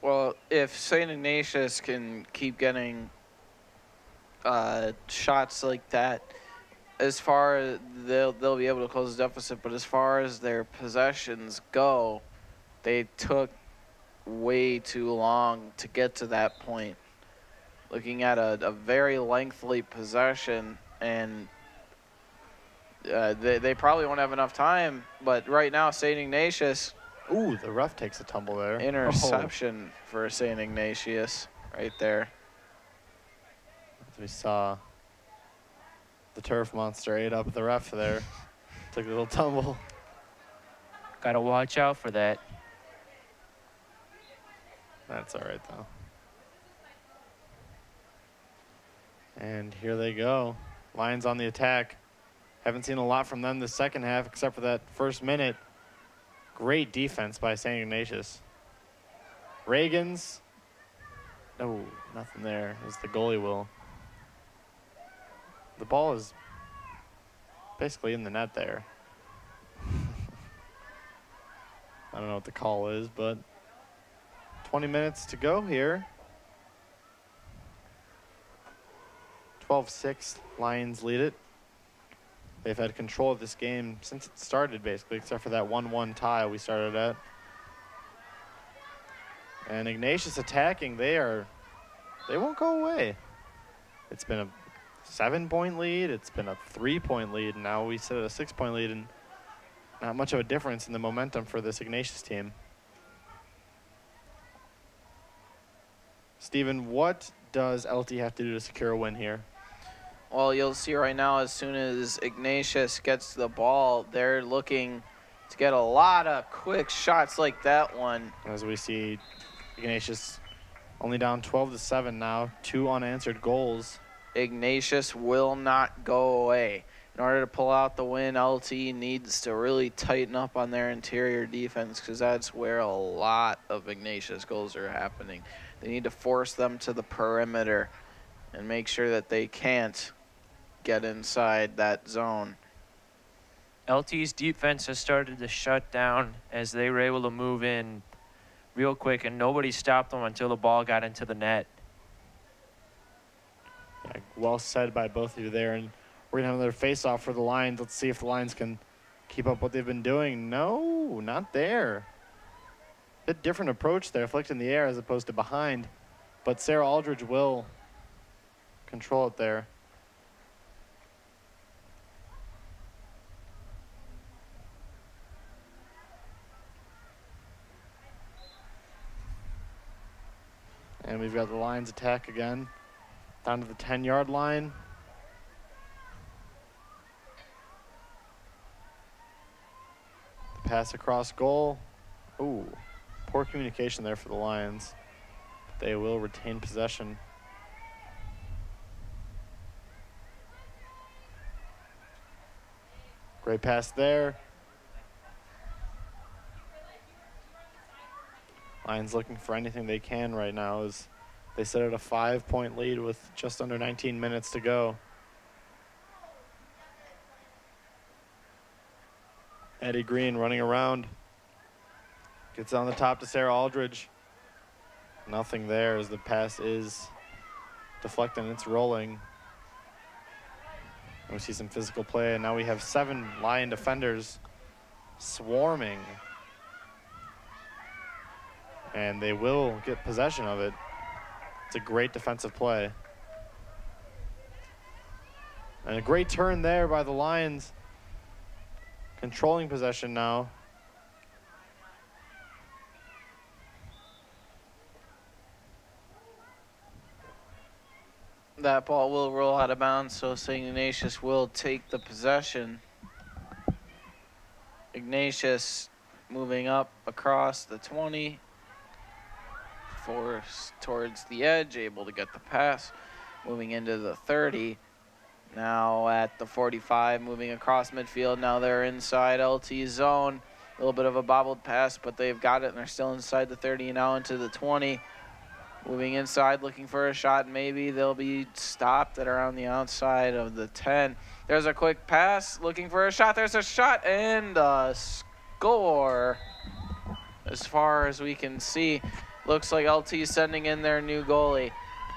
Well, if St. Ignatius can keep getting shots like that, as far as they'll be able to close the deficit, but as far as their possessions go, they took way too long to get to that point. Looking at a very lengthy possession, and they probably won't have enough time, but right now St. Ignatius, ooh, the ref takes a tumble there. interception for St. Ignatius right there. As we saw the turf monster ate up the ref there. Took a little tumble. Gotta watch out for that. That's all right, though. And here they go. Lions on the attack. Haven't seen a lot from them this second half, except for that first minute. Great defense by St. Ignatius. Reagan's. Oh, nothing there, as the goalie will. The ball is basically in the net there. I don't know what the call is, but 20 minutes to go here. 12-6, Lions lead it. They've had control of this game since it started, basically, except for that 1-1 tie we started at. And Ignatius attacking, they won't go away. It's been a 7-point lead, it's been a 3-point lead, and now we sit at a 6-point lead, and not much of a difference in the momentum for this Ignatius team. Steven, what does LT have to do to secure a win here? Well, you'll see right now, as soon as Ignatius gets the ball, they're looking to get a lot of quick shots like that one. As we see Ignatius only down 12-7 now, 2 unanswered goals. Ignatius will not go away. In order to pull out the win, LT needs to really tighten up on their interior defense, because that's where a lot of Ignatius goals are happening. They need to force them to the perimeter and make sure that they can't get inside that zone. LT's defense has started to shut down as they were able to move in real quick, and nobody stopped them until the ball got into the net. Yeah, well said by both of you there. And we're going to have another face-off for the Lions. Let's see if the Lions can keep up what they've been doing. No, not there. Bit different approach there, flicked in the air as opposed to behind. But Sarah Aldridge will control it there. And we've got the Lions attack again. Down to the 10-yard line. The pass across goal. Ooh, poor communication there for the Lions. But they will retain possession. Great pass there. Lions looking for anything they can right now as they sit at a 5-point lead with just under 19 minutes to go. Eddie Green running around. Gets on the top to Sarah Aldridge. Nothing there as the pass is deflected and it's rolling. We see some physical play, and now we have 7 Lion defenders swarming. And they will get possession of it. It's a great defensive play. And a great turn there by the Lions. Controlling possession now. That ball will roll out of bounds, so St. Ignatius will take the possession. Ignatius moving up across the 20. Forced towards the edge, able to get the pass. Moving into the 30. Now at the 45, moving across midfield. Now they're inside LT zone. A little bit of a bobbled pass, but they've got it, and they're still inside the 30 and now into the 20. Moving inside, looking for a shot. Maybe they'll be stopped at around the outside of the 10. There's a quick pass, looking for a shot. There's a shot and a score. As far as we can see, looks like LT sending in their new goalie.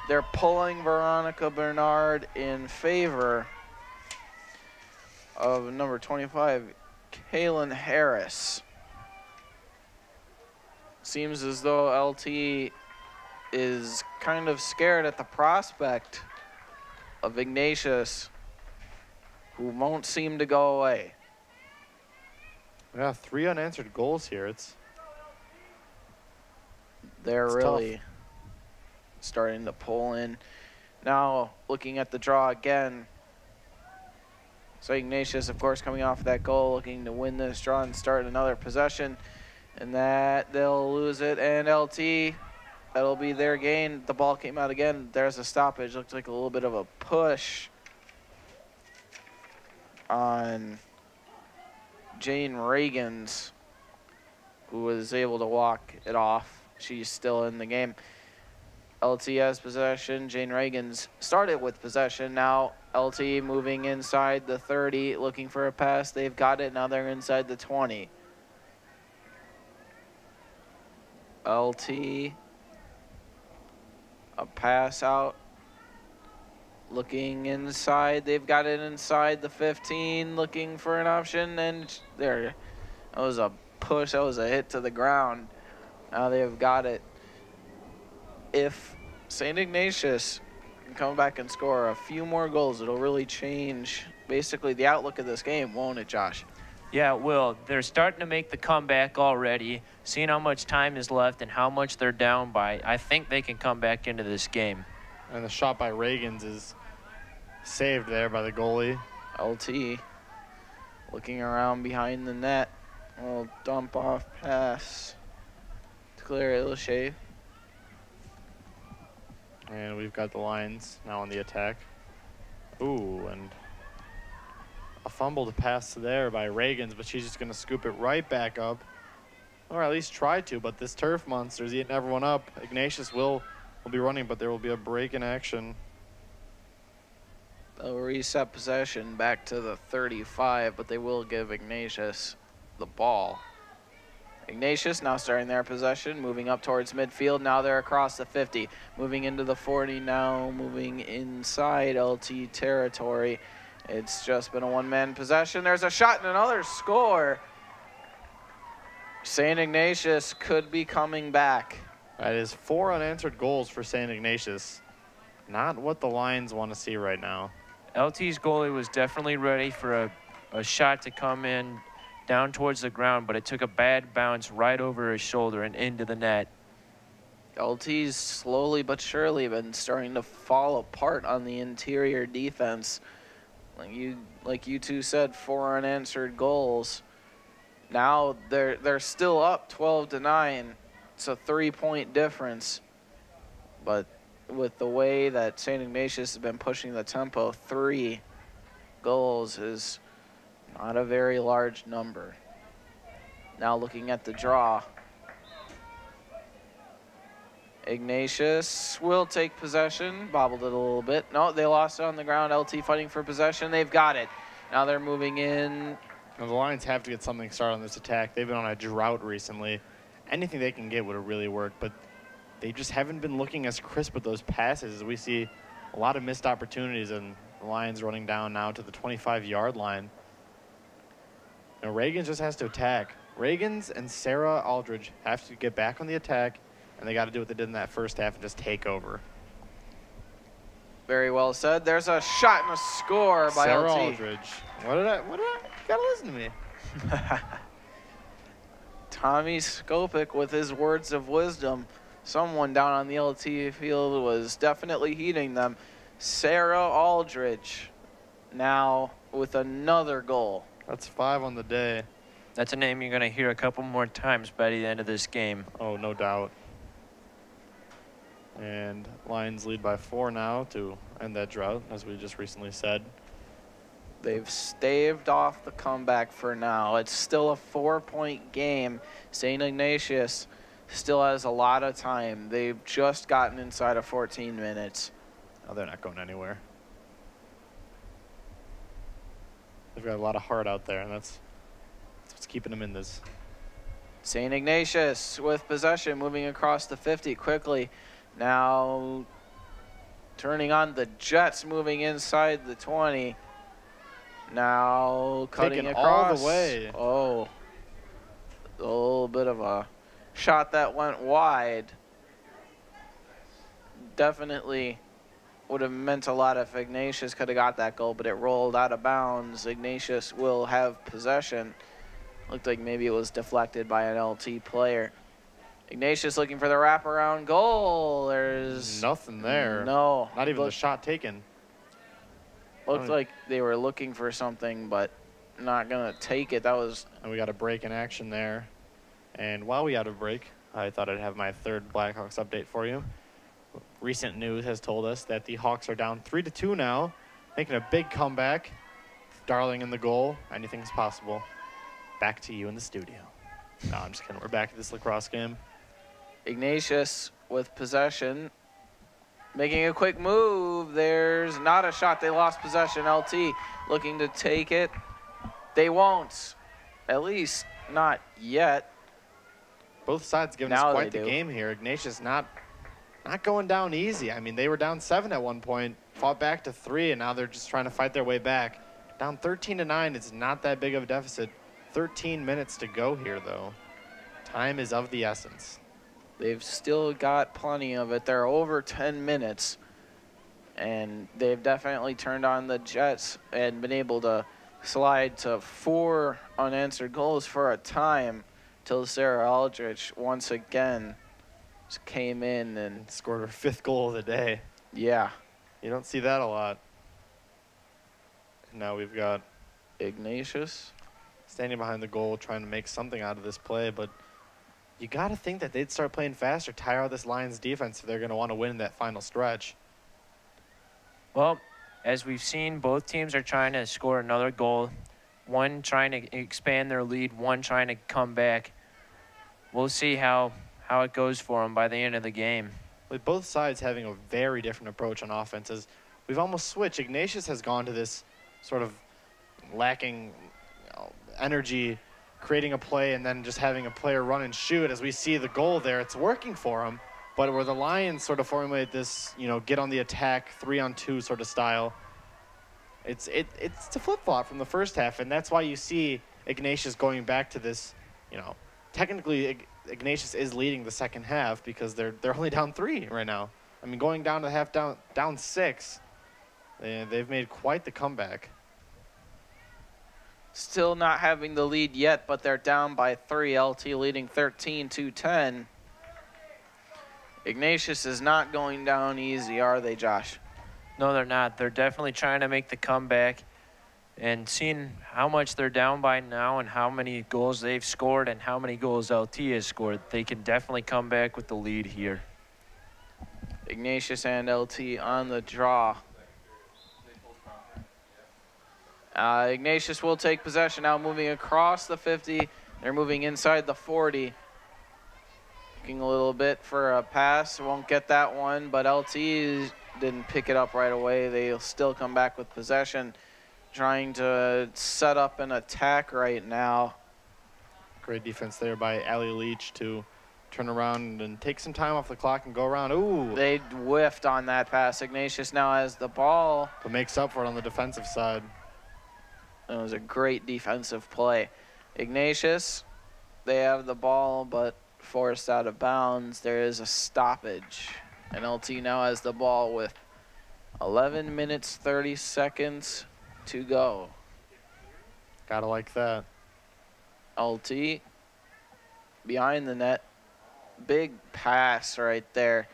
They're pulling Veronica Bernard in favor of number 25, Kaylin Harris. Seems as though LT is kind of scared at the prospect of Ignatius, who won't seem to go away. Yeah, 3 unanswered goals here. They're It's really tough. starting to pull in. Now, looking at the draw again. So Ignatius, of course, coming off that goal, looking to win this draw and start another possession. And that they'll lose it. And LT, that'll be their gain. The ball came out again. There's a stoppage. Looked like a little bit of a push on Jane Reagans, who was able to walk it off. She's still in the game. LT has possession. Jane Reagans started with possession. Now LT moving inside the 30, looking for a pass. They've got it. Now they're inside the 20. LT, a pass out. Looking inside. They've got it inside the 15, looking for an option. And there, that was a push. That was a hit to the ground. Now they've got it. If St. Ignatius can come back and score a few more goals, it'll really change basically the outlook of this game, won't it, Josh? Yeah, it will. They're starting to make the comeback already. Seeing how much time is left and how much they're down by, I think they can come back into this game. And the shot by Reagans is saved there by the goalie. LT looking around behind the net. A little dump off pass to Claire Ilshave. And we've got the Lions now on the attack. Ooh, and a fumble to pass there by Reagans, but she's just going to scoop it right back up. Or at least try to, but this turf monster's eating everyone up. Ignatius will be running, but there will be a break in action. They'll reset possession back to the 35, but they will give Ignatius the ball. Ignatius now starting their possession, moving up towards midfield. Now they're across the 50, moving into the 40, now moving inside LT territory. It's just been a one-man possession. There's a shot and another score. St. Ignatius could be coming back. That is 4 unanswered goals for St. Ignatius. Not what the Lions want to see right now. LT's goalie was definitely ready for a shot to come in down towards the ground, but it took a bad bounce right over his shoulder and into the net. LT's slowly but surely been starting to fall apart on the interior defense. Like you two said, 4 unanswered goals. Now they're still up 12-9. It's a 3-point difference. But with the way that St. Ignatius has been pushing the tempo, 3 goals is not a very large number. Now looking at the draw. Ignatius will take possession. Bobbled it a little bit. No, they lost it on the ground. LT fighting for possession. They've got it. Now they're moving in. Now the Lions have to get something started on this attack. They've been on a drought recently. Anything they can get would have really worked, but they just haven't been looking as crisp with those passes. We see a lot of missed opportunities, and The Lions running down now to the 25-yard line. And Reagan just has to attack. Reagan's and Sarah Aldridge have to get back on the attack, and they got to do what they did in that first half and just take over. Very well said. There's a shot and a score by Sarah LT. Aldridge. What did I? You gotta listen to me. Tommy Skopik with his words of wisdom. Someone down on the LT field was definitely heeding them. Sarah Aldridge now with another goal. That's 5 on the day. That's a name you're going to hear a couple more times by the end of this game. Oh, no doubt. And Lions lead by 4 now to end that drought, as we just recently said. They've staved off the comeback for now. It's still a 4-point game. St. Ignatius still has a lot of time. They've just gotten inside of 14 minutes. Oh, they're not going anywhere. They've got a lot of heart out there, and that's what's keeping them in this. St. Ignatius with possession, moving across the 50 quickly. Now turning on the Jets, moving inside the 20. Now cutting Taking across. all the way. Oh, a little bit of a shot that went wide. Definitely would have meant a lot if Ignatius could have got that goal, but it rolled out of bounds. Ignatius will have possession. Looked like maybe it was deflected by an LT player. Ignatius looking for the wraparound goal. There's nothing there. No. Not even the shot taken. Looked like they were looking for something, but not going to take it. That was... And we got a break in action there. And while we had a break, I thought I'd have my third Blackhawks update for you. Recent news has told us that the Hawks are down 3-2 now, making a big comeback. Darling in the goal. Anything's possible. Back to you in the studio. No, I'm just kidding. We're back at this lacrosse game. Ignatius with possession. Making a quick move. There's not a shot. They lost possession. LT looking to take it. They won't. At least not yet. Both sides giving Now us quite they the do. game here. Ignatius not going down easy. I mean, they were down 7 at one point, fought back to 3, and now they're just trying to fight their way back. Down 13-9, it's not that big of a deficit. 13 minutes to go here, though. Time is of the essence. They've still got plenty of it. They're over 10 minutes, and they've definitely turned on the Jets and been able to slide to 4 unanswered goals for a time till Sarah Aldrich once again just came in and Scored her 5th goal of the day. yeah, You don't see that a lot. And now we've got Ignatius. standing behind the goal, trying to make something out of this play, but you got to think that they'd start playing faster, tire out this Lions defense if they're going to want to win that final stretch. Well, as we've seen, both teams are trying to score another goal. One trying to expand their lead, one trying to come back. We'll see how it goes for them by the end of the game. With both sides having a very different approach on offenses, we've almost switched. Ignatius has gone to this sort of lacking energy, creating a play and then just having a player run and shoot. As we see the goal there, it's working for him. But where the Lions sort of formulate this, get on the attack, 3-on-2 sort of style, it's a flip-flop from the first half, and that's why you see Ignatius going back to this, technically Ignatius is leading the second half because they're only down 3 right now. I mean, going down to half down 6, they've made quite the comeback. Still not having the lead yet, but they're down by 3. LT leading 13-10. Ignatius is not going down easy, are they, Josh? No, they're not. They're definitely trying to make the comeback, and seeing how much they're down by now and how many goals they've scored and how many goals LT has scored, they can definitely come back with the lead here. Ignatius and LT on the draw. Ignatius will take possession now, moving across the 50. They're moving inside the 40. Looking a little bit for a pass. Won't get that one, but LT didn't pick it up right away. They'll still come back with possession, trying to set up an attack right now. Great defense there by Allie Leach to turn around and take some time off the clock and go around. Ooh. They whiffed on that pass. Ignatius now has the ball. But makes up for it on the defensive side. It was a great defensive play. Ignatius, they have the ball, but forced out of bounds. There is a stoppage. And LT now has the ball with 11 minutes, 30 seconds to go. Gotta like that. LT behind the net. Big pass right there.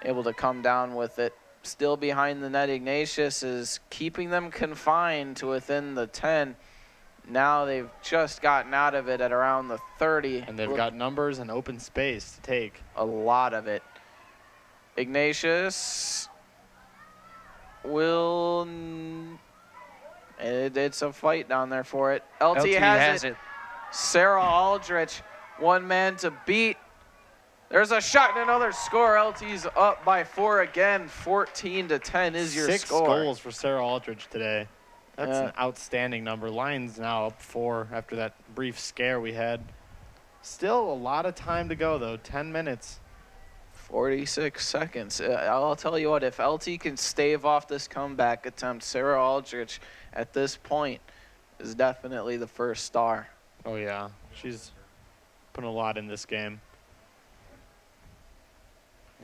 Able to come down with it. Still behind the net. Ignatius is keeping them confined to within the 10. Now they've just gotten out of it at around the 30. And they've got numbers and open space to take. A lot of it. Ignatius will... It's a fight down there for it. LT has it. Sarah Aldrich, one man to beat. There's a shot and another score. LT's up by 4 again. 14-10 is your 6 score. goals for Sarah Aldrich today. That's an outstanding number. Lions now up 4 after that brief scare we had. Still a lot of time to go, though. 10 minutes. 46 seconds. I'll tell you what, if LT can stave off this comeback attempt, Sarah Aldrich at this point is definitely the first star. Oh, yeah. She's putting a lot in this game.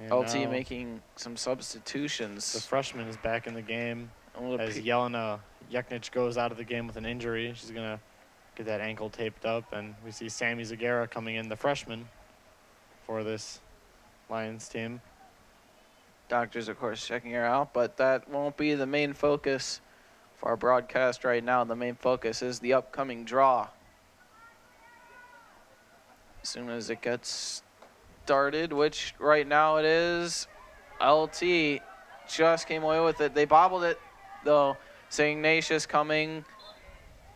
And LT making some substitutions. The freshman is back in the game as Jelena Ignatius goes out of the game with an injury. She's going to get that ankle taped up. And we see Sammy Zagara coming in, the freshman, for this Lions team. Doctors, of course, checking her out, but that won't be the main focus for our broadcast right now. The main focus is the upcoming draw. As soon as it gets started, which right now it is, LT just came away with it. They bobbled it, though. St. Ignatius coming,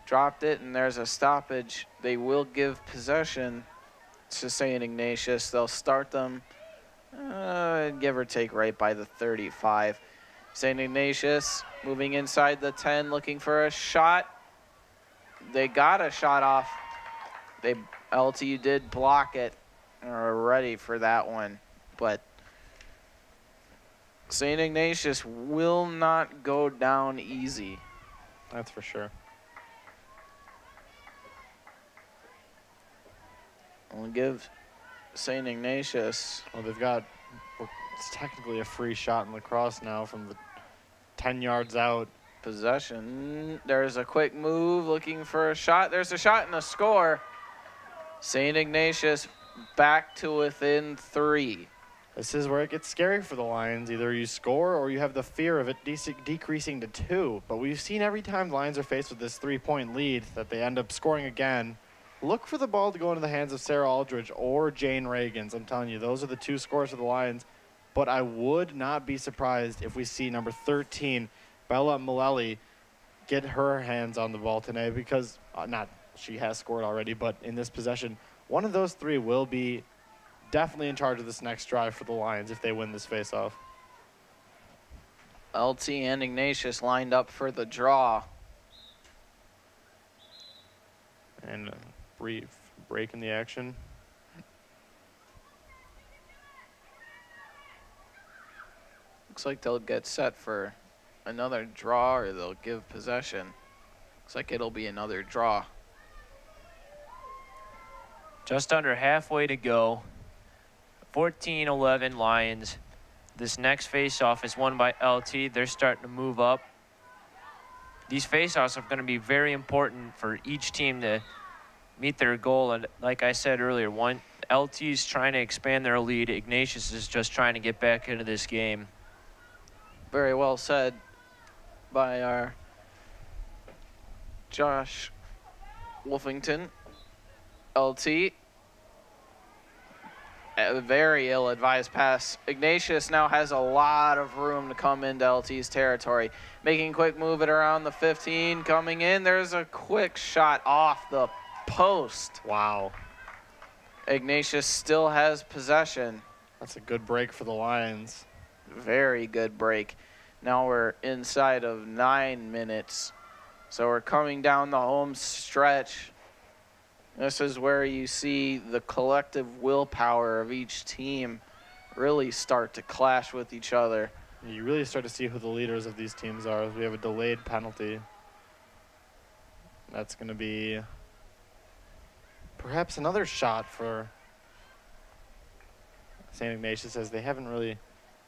dropped it, and there's a stoppage. They will give possession to St. Ignatius. They'll start them, give or take, right by the 35. St. Ignatius moving inside the 10, looking for a shot. They got a shot off. LT did block it. Are ready for that one, but St. Ignatius will not go down easy. That's for sure. We'll give St. Ignatius. Well, they've got, it's technically a free shot in lacrosse now from the 10 yards out. Possession. There's a quick move looking for a shot. There's a shot and a score. St. Ignatius back to within 3. This is where it gets scary for the Lions. Either you score or you have the fear of it decreasing to 2. But we've seen every time the Lions are faced with this 3-point lead that they end up scoring again. Look for the ball to go into the hands of Sarah Aldridge or Jane Reagans. I'm telling you, those are the 2 scores for the Lions. But I would not be surprised if we see number 13, Bella Maleli, get her hands on the ball today because, she has scored already, but in this possession, one of those 3 will be definitely in charge of this next drive for the Lions if they win this faceoff. LT and Ignatius lined up for the draw. And a brief break in the action. Looks like they'll get set for another draw or they'll give possession. Looks like it'll be another draw. Just under halfway to go. 14-11 Lions. This next faceoff is won by LT. They're starting to move up. These faceoffs are going to be very important for each team to meet their goal. And like I said earlier, LT is trying to expand their lead. Ignatius is just trying to get back into this game. Very well said by our Josh Wolfington. LT. A very ill-advised pass. Ignatius now has a lot of room to come into LT's territory. Making a quick move at around the 15. Coming in. There's a quick shot off the post. Wow. Ignatius still has possession. That's a good break for the Lions. Very good break. Now we're inside of 9 minutes. So we're coming down the home stretch. This is where you see the collective willpower of each team really start to clash with each other. You really start to see who the leaders of these teams are. We have a delayed penalty. That's going to be perhaps another shot for St. Ignatius, as they haven't really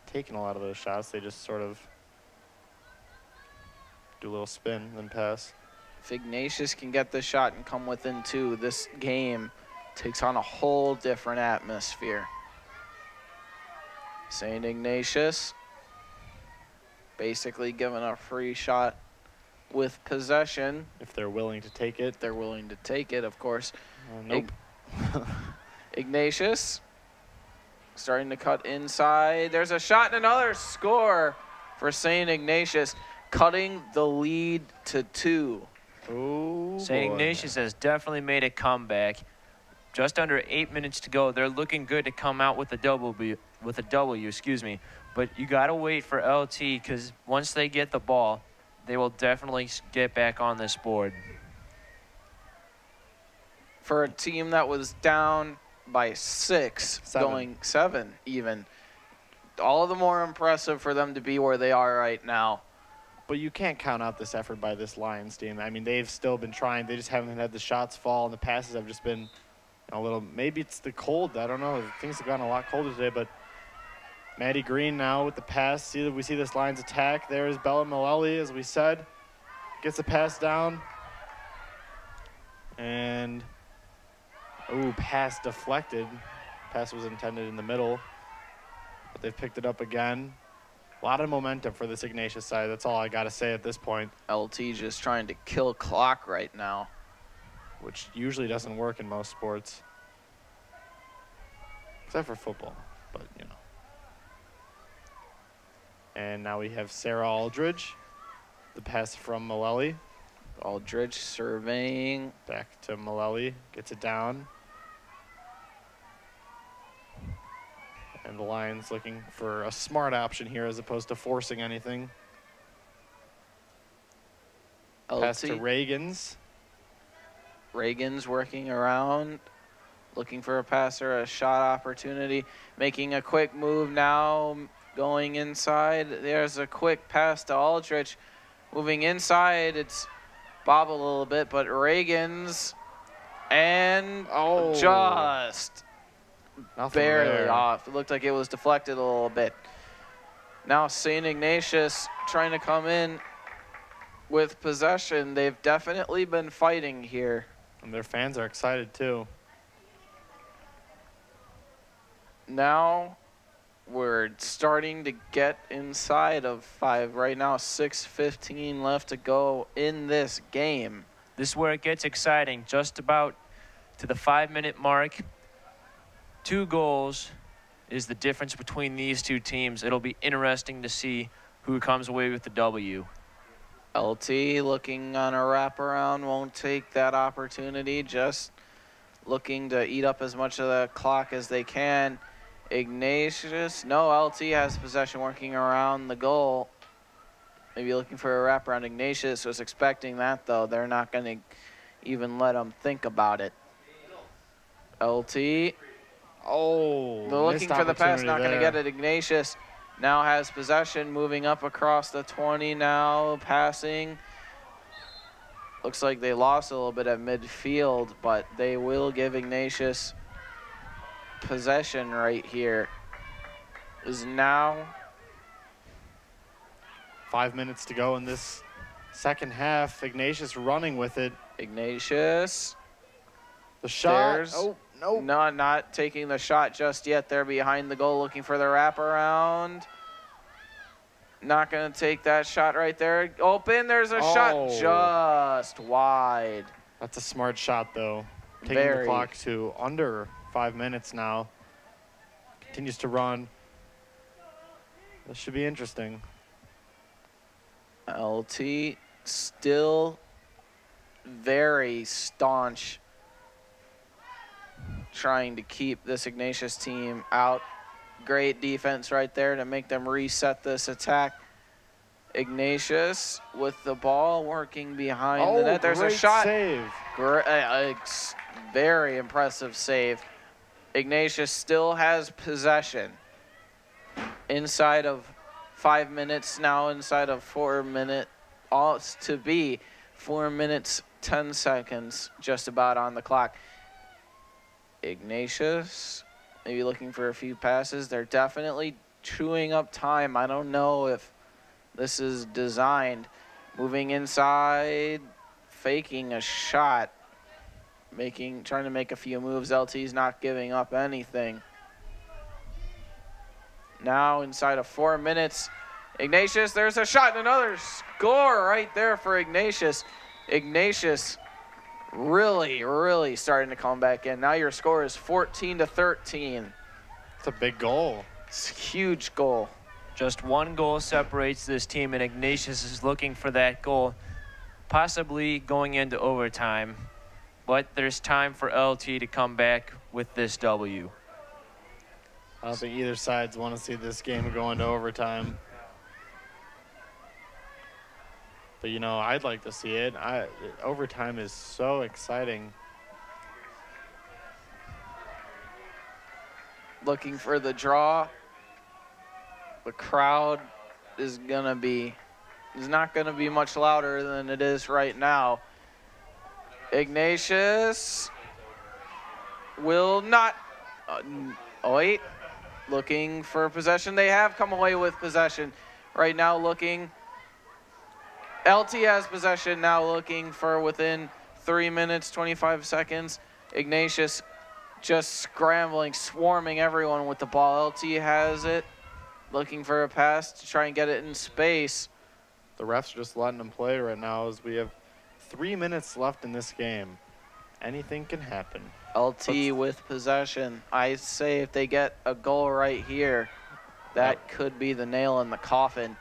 taken a lot of those shots. They just sort of do a little spin, then pass. If Ignatius can get the shot and come within 2, this game takes on a whole different atmosphere. St. Ignatius basically given a free shot with possession. If they're willing to take it. If they're willing to take it, of course. Nope. Ignatius starting to cut inside. There's a shot and another score for St. Ignatius, cutting the lead to 2. Oh, St. Ignatius has definitely made a comeback. Just under 8 minutes to go. They're looking good to come out with a W, excuse me. But you got to wait for LT, because once they get the ball, they will definitely get back on this board. For a team that was down by 6, going 7 even, all the more impressive for them to be where they are right now. But you can't count out this effort by this Lions team. I mean, they've still been trying. They just haven't had the shots fall, and the passes have just been a little, maybe it's the cold. I don't know. Things have gotten a lot colder today, but Maddie Green now with the pass. We see this Lions attack. There's Bella Malelli, as we said. Gets the pass down. And, ooh, pass deflected. Pass was intended in the middle, but they've picked it up again. A lot of momentum for this Ignatius side. That's all I got to say at this point. LT just trying to kill clock right now, which usually doesn't work in most sports, except for football, but you know. And now we have Sarah Aldridge, the pass from Malelli. Aldridge surveying. Back to Malelli, gets it down. And the Lions looking for a smart option here as opposed to forcing anything. LT. Pass to Reagans. Reagan's working around, looking for a pass or a shot opportunity, making a quick move now, going inside. There's a quick pass to Aldrich. Moving inside, it's bobbled a little bit, but Reagan's and just barely off. It looked like it was deflected a little bit. Now St. Ignatius trying to come in with possession. They've definitely been fighting here. And their fans are excited too. Now we're starting to get inside of 5. Right now, 6:15 left to go in this game. This is where it gets exciting. Just about to the 5-minute mark. 2 goals is the difference between these two teams. It'll be interesting to see who comes away with the W. LT looking on a wraparound, won't take that opportunity, just looking to eat up as much of the clock as they can. Ignatius, no, LT has possession working around the goal. Maybe looking for a wraparound. Ignatius was expecting that, though. They're not going to even let him think about it. LT. Oh, they're looking for the pass, not going to get it. Ignatius now has possession, moving up across the 20 now, passing. Looks like they lost a little bit at midfield, but they will give Ignatius possession right here. Is now 5 minutes to go in this second half. Ignatius running with it. Ignatius. The shot. There's, oh, no. No, not taking the shot just yet. They're behind the goal looking for the wraparound. Not going to take that shot right there. Open, there's a shot just wide. That's a smart shot, though. Taking Very. the clock to under 5 minutes now. Continues to run. This should be interesting. LT still very staunch, trying to keep this Ignatius team out. Great defense right there to make them reset this attack. Ignatius with the ball working behind the net. There's a shot. Save. Very impressive save. Ignatius still has possession. Inside of 5 minutes, now inside of 4 minutes, all to be 4 minutes, 10 seconds, just about on the clock. Ignatius, maybe looking for a few passes. They're definitely chewing up time. I don't know if this is designed. Moving inside, faking a shot, trying to make a few moves. LT's not giving up anything. Now inside of 4 minutes, Ignatius, there's a shot and another score right there for Ignatius. Ignatius really, really starting to come back in. Now your score is 14-13. It's a big goal. It's a huge goal. Just one goal separates this team, and Ignatius is looking for that goal, possibly going into overtime. But there's time for LT to come back with this W. I don't think either sides want to see this game go into overtime. But, you know, I'd like to see it. Overtime is so exciting. Looking for the draw. The crowd is not going to be much louder than it is right now. Ignatius will not. Wait. Looking for possession. They have come away with possession. Right now looking. LT has possession now, looking for within 3 minutes, 25 seconds. Ignatius just scrambling, swarming everyone with the ball. LT has it. Looking for a pass to try and get it in space. The refs are just letting them play right now as we have 3 minutes left in this game. Anything can happen. LT with possession. I say if they get a goal right here, that could be the nail in the coffin.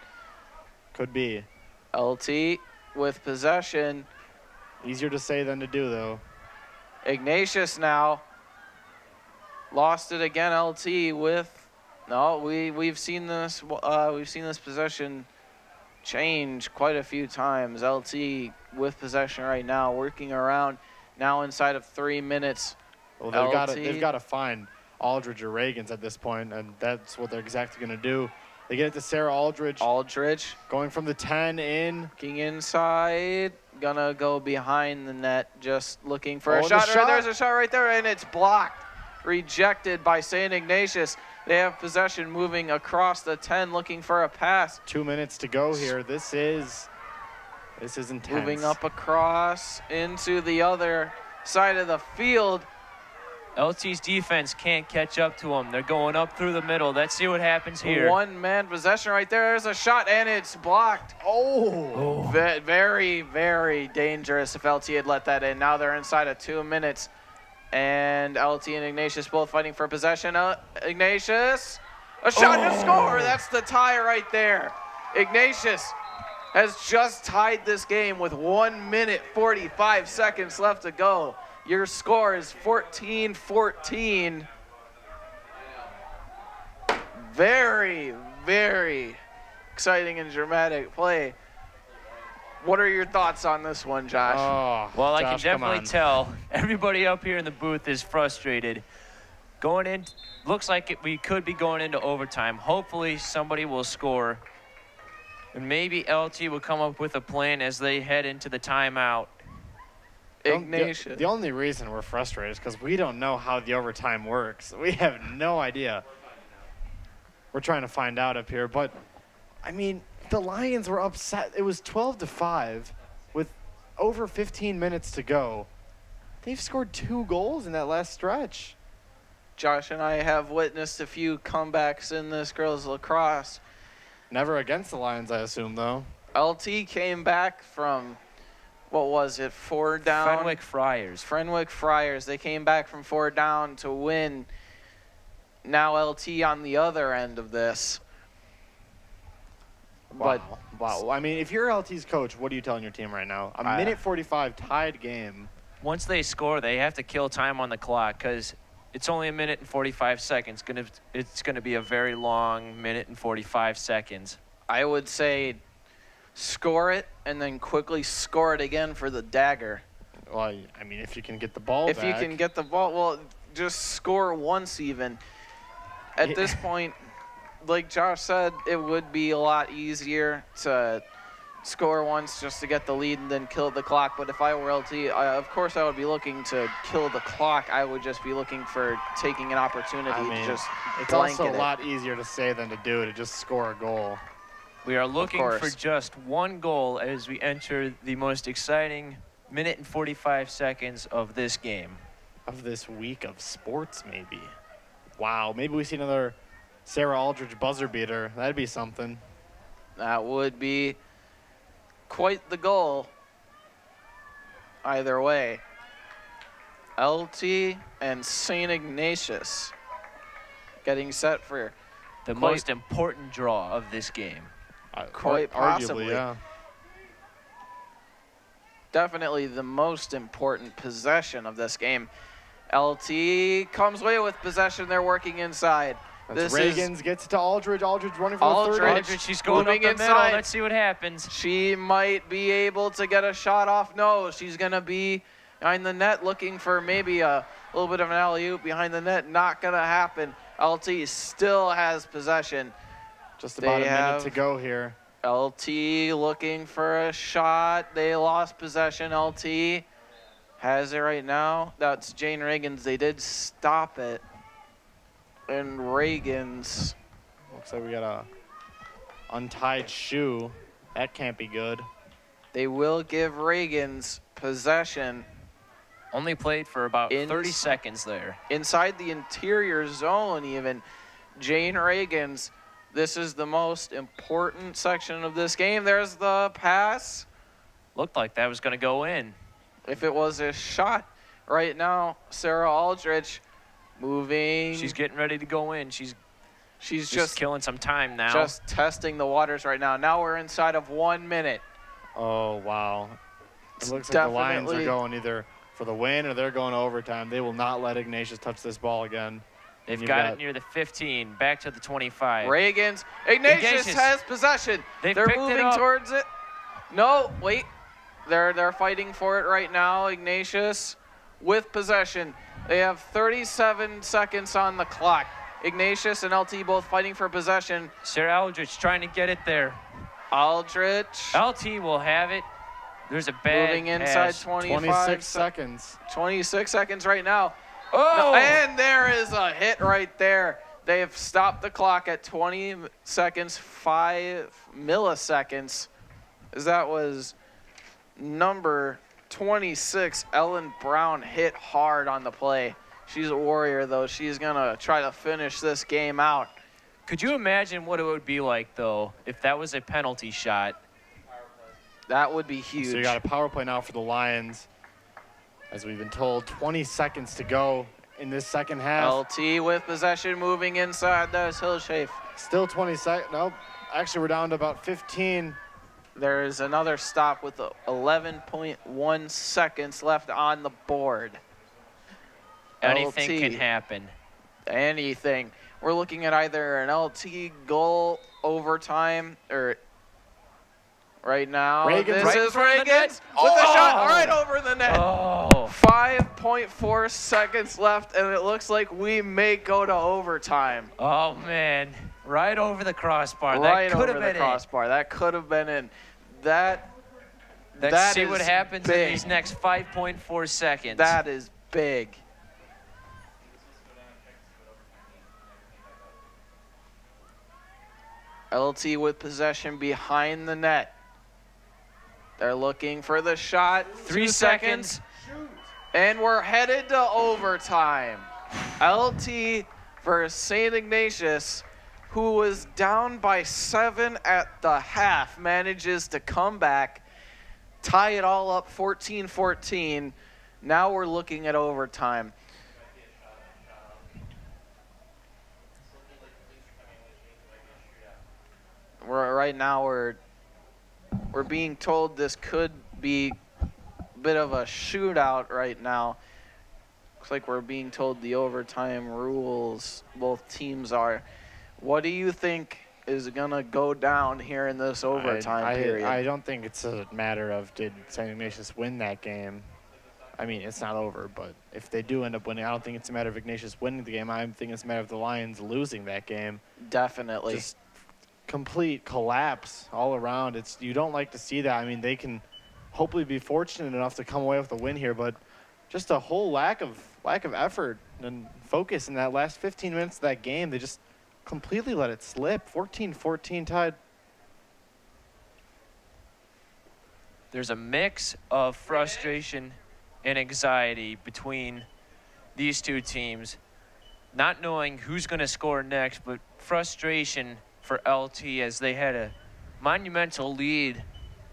Could be. LT with possession. Easier to say than to do, though. Ignatius now. Lost it again, LT with. No, we've seen this. We've seen this possession change quite a few times. LT with possession right now, working around. Now inside of 3 minutes. Well, they've got to find Aldridge or Reagans at this point, and that's what they're exactly going to do. They get it to Sarah Aldridge. Aldridge going from the 10 in. Looking inside. Gonna go behind the net, just looking for a shot. There's a shot right there, and it's blocked. Rejected by St. Ignatius. They have possession, moving across the 10, looking for a pass. 2 minutes to go here. This is intense. Moving up across into the other side of the field. LT's defense can't catch up to them. They're going up through the middle. Let's see what happens here. One-man possession right there. There's a shot, and it's blocked. Oh. Very, very dangerous if LT had let that in. Now they're inside of 2 minutes. And LT and Ignatius both fighting for possession. Ignatius, a shot and a score. That's the tie right there. Ignatius has just tied this game with 1 minute, 45 seconds left to go. Your score is 14-14. Very, very exciting and dramatic play. What are your thoughts on this one, Josh? Oh, well, I can definitely tell everybody up here in the booth is frustrated. Going in, looks like we could be going into overtime. Hopefully somebody will score. And maybe LT will come up with a plan as they head into the timeout. Ignatius. The only reason we're frustrated is because we don't know how the overtime works. We have no idea. We're trying to find out up here, but I mean, the Lions were upset. It was 12-5 with over 15 minutes to go. They've scored 2 goals in that last stretch. Josh and I have witnessed a few comebacks in this girls' lacrosse. Never against the Lions, I assume, though. LT came back from, what was it, 4 down? Fenwick Friars. Fenwick Friars. They came back from 4 down to win. Now LT on the other end of this. Wow. Wow. I mean, if you're LT's coach, what are you telling your team right now? A minute 45 tied game. Once they score, they have to kill time on the clock because it's only a minute and 45 seconds. It's gonna be a very long minute and 45 seconds. I would say score it and then quickly score it again for the dagger. Well, I mean, if you can get the ball If back. you can get the ball, well, just score once even. At this point, like Josh said, it would be a lot easier to score once just to get the lead and then kill the clock. But if I were LT, of course I would be looking to kill the clock. I would just be looking for taking an opportunity to just it's blanket also a it. lot easier to say than to do, to just score a goal. We are looking for course. just one goal as we enter the most exciting minute and 45 seconds of this game. Of this week of sports, maybe. Wow, maybe we see another Sarah Aldridge buzzer beater. That'd be something. That would be quite the goal. Either way. LT and St. Ignatius getting set for The most important draw of this game. Quite possibly. Arguably, yeah. Definitely the most important possession of this game. LT comes away with possession. They're working inside. That's Reagans gets it to Aldridge. Aldridge running for Aldridge. the third. Aldridge, she's going up Moving the inside. middle. Let's see what happens. She might be able to get a shot off. No, she's going to be behind the net looking for maybe a little bit of an alley-oop behind the net. Not going to happen. LT still has possession. Just about a minute to go here. LT looking for a shot. They lost possession. LT has it right now. That's Jane Reagans. They did stop it. And Reagans. Looks like we got a untied shoe. That can't be good. They will give Reagans possession. Only played for about 30 seconds there. Inside the interior zone even. Jane Reagans. This is the most important section of this game. There's the pass. Looked like that was going to go in. If it was a shot right now, Sarah Aldrich moving. She's getting ready to go in. She's just killing some time now. Just testing the waters right now. Now we're inside of 1 minute. Oh, wow. It looks like the Lions are going either for the win or they're going to overtime. They will not let Ignatius touch this ball again. They've got it near the 15, back to the 25. Reagans. Ignatius has possession. They're moving towards it. No, wait. They're fighting for it right now. Ignatius with possession. They have 37 seconds on the clock. Ignatius and LT both fighting for possession. Sarah Aldrich trying to get it there. Aldrich. LT will have it. There's a bad moving inside pass. 26 seconds. 26 seconds right now. Oh! No, and there is a hit right there. They have stopped the clock at 20 seconds, 5 milliseconds. As that was number 26, Ellen Brown, hit hard on the play. She's a warrior, though. She's going to try to finish this game out. Could you imagine what it would be like, though, if that was a penalty shot? That would be huge. So you got a power play now for the Lions. As we've been told, 20 seconds to go in this second half. LT with possession, moving inside. There's Hillshafe. Still 20 seconds. Nope. Actually, we're down to about 15. There's another stop with 11.1 seconds left on the board. Anything LT. can happen. Anything. We're looking at either an LT goal, overtime, or right now. Reagans This right is in front of the Reagans net. with the shot right over the net. Oh. 5.4 seconds left, and it looks like we may go to overtime. Oh, man. Right over the crossbar. Right that could over have the been crossbar. That could have been in. Let's see what is happens big. in these next 5.4 seconds. That is big. LT with possession behind the net. They're looking for the shot. 3 seconds. And we're headed to overtime. LT versus St. Ignatius, who was down by 7 at the half, manages to come back, tie it all up 14-14. Now we're looking at overtime. Right now we're being told this could be a bit of a shootout right now. Looks like we're being told the overtime rules both teams are. What do you think is going to go down here in this overtime period? I don't think it's a matter of did St. Ignatius win that game. I mean, it's not over, but if they do end up winning, I don't think it's a matter of Ignatius winning the game. I think it's a matter of the Lions losing that game. Definitely. Just complete collapse all around. You don't like to see that. I mean, they can hopefully be fortunate enough to come away with a win here, but just a whole lack of effort and focus in that last 15 minutes of that game. They just completely let it slip. 14-14 tied. There's a mix of frustration and anxiety between these two teams, not knowing who's going to score next, but frustration for LT as they had a monumental lead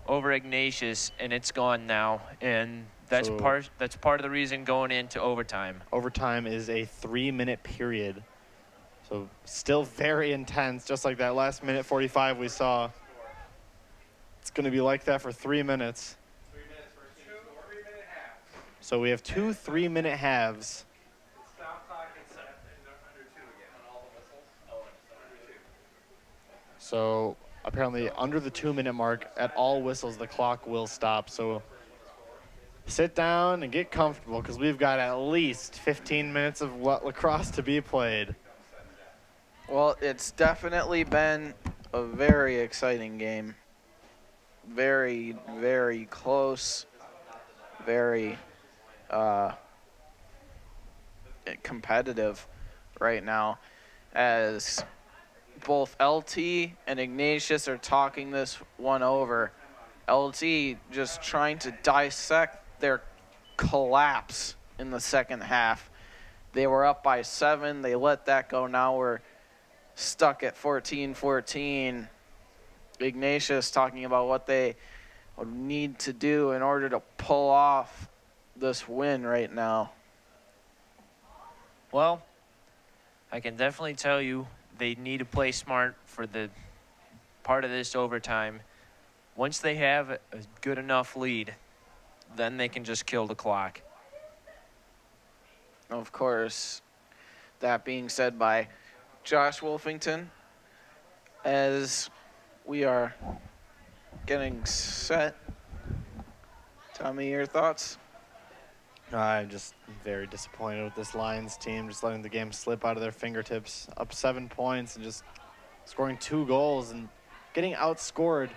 over Ignatius, and it's gone now, and that's part of the reason going into overtime. Overtime is a 3-minute period, so still very intense, just like that last minute 45 we saw. It's going to be like that for 3 minutes. So we have 2 3-minute halves. So apparently under the 2-minute mark, at all whistles, the clock will stop. So sit down and get comfortable because we've got at least 15 minutes of lacrosse to be played. Well, it's definitely been a very exciting game. Very, very close. Very competitive right now, as both LT and Ignatius are talking this one over. LT just trying to dissect their collapse in the second half. They were up by 7. They let that go. Now we're stuck at 14-14. Ignatius talking about what they would need to do in order to pull off this win right now. Well, I can definitely tell you they need to play smart for the part of this overtime. Once they have a good enough lead, then they can just kill the clock. Of course, that being said by Josh Wolfington, as we are getting set. Tommy, your thoughts? I'm just very disappointed with this Lions team, just letting the game slip out of their fingertips. Up 7 points and just scoring 2 goals and getting outscored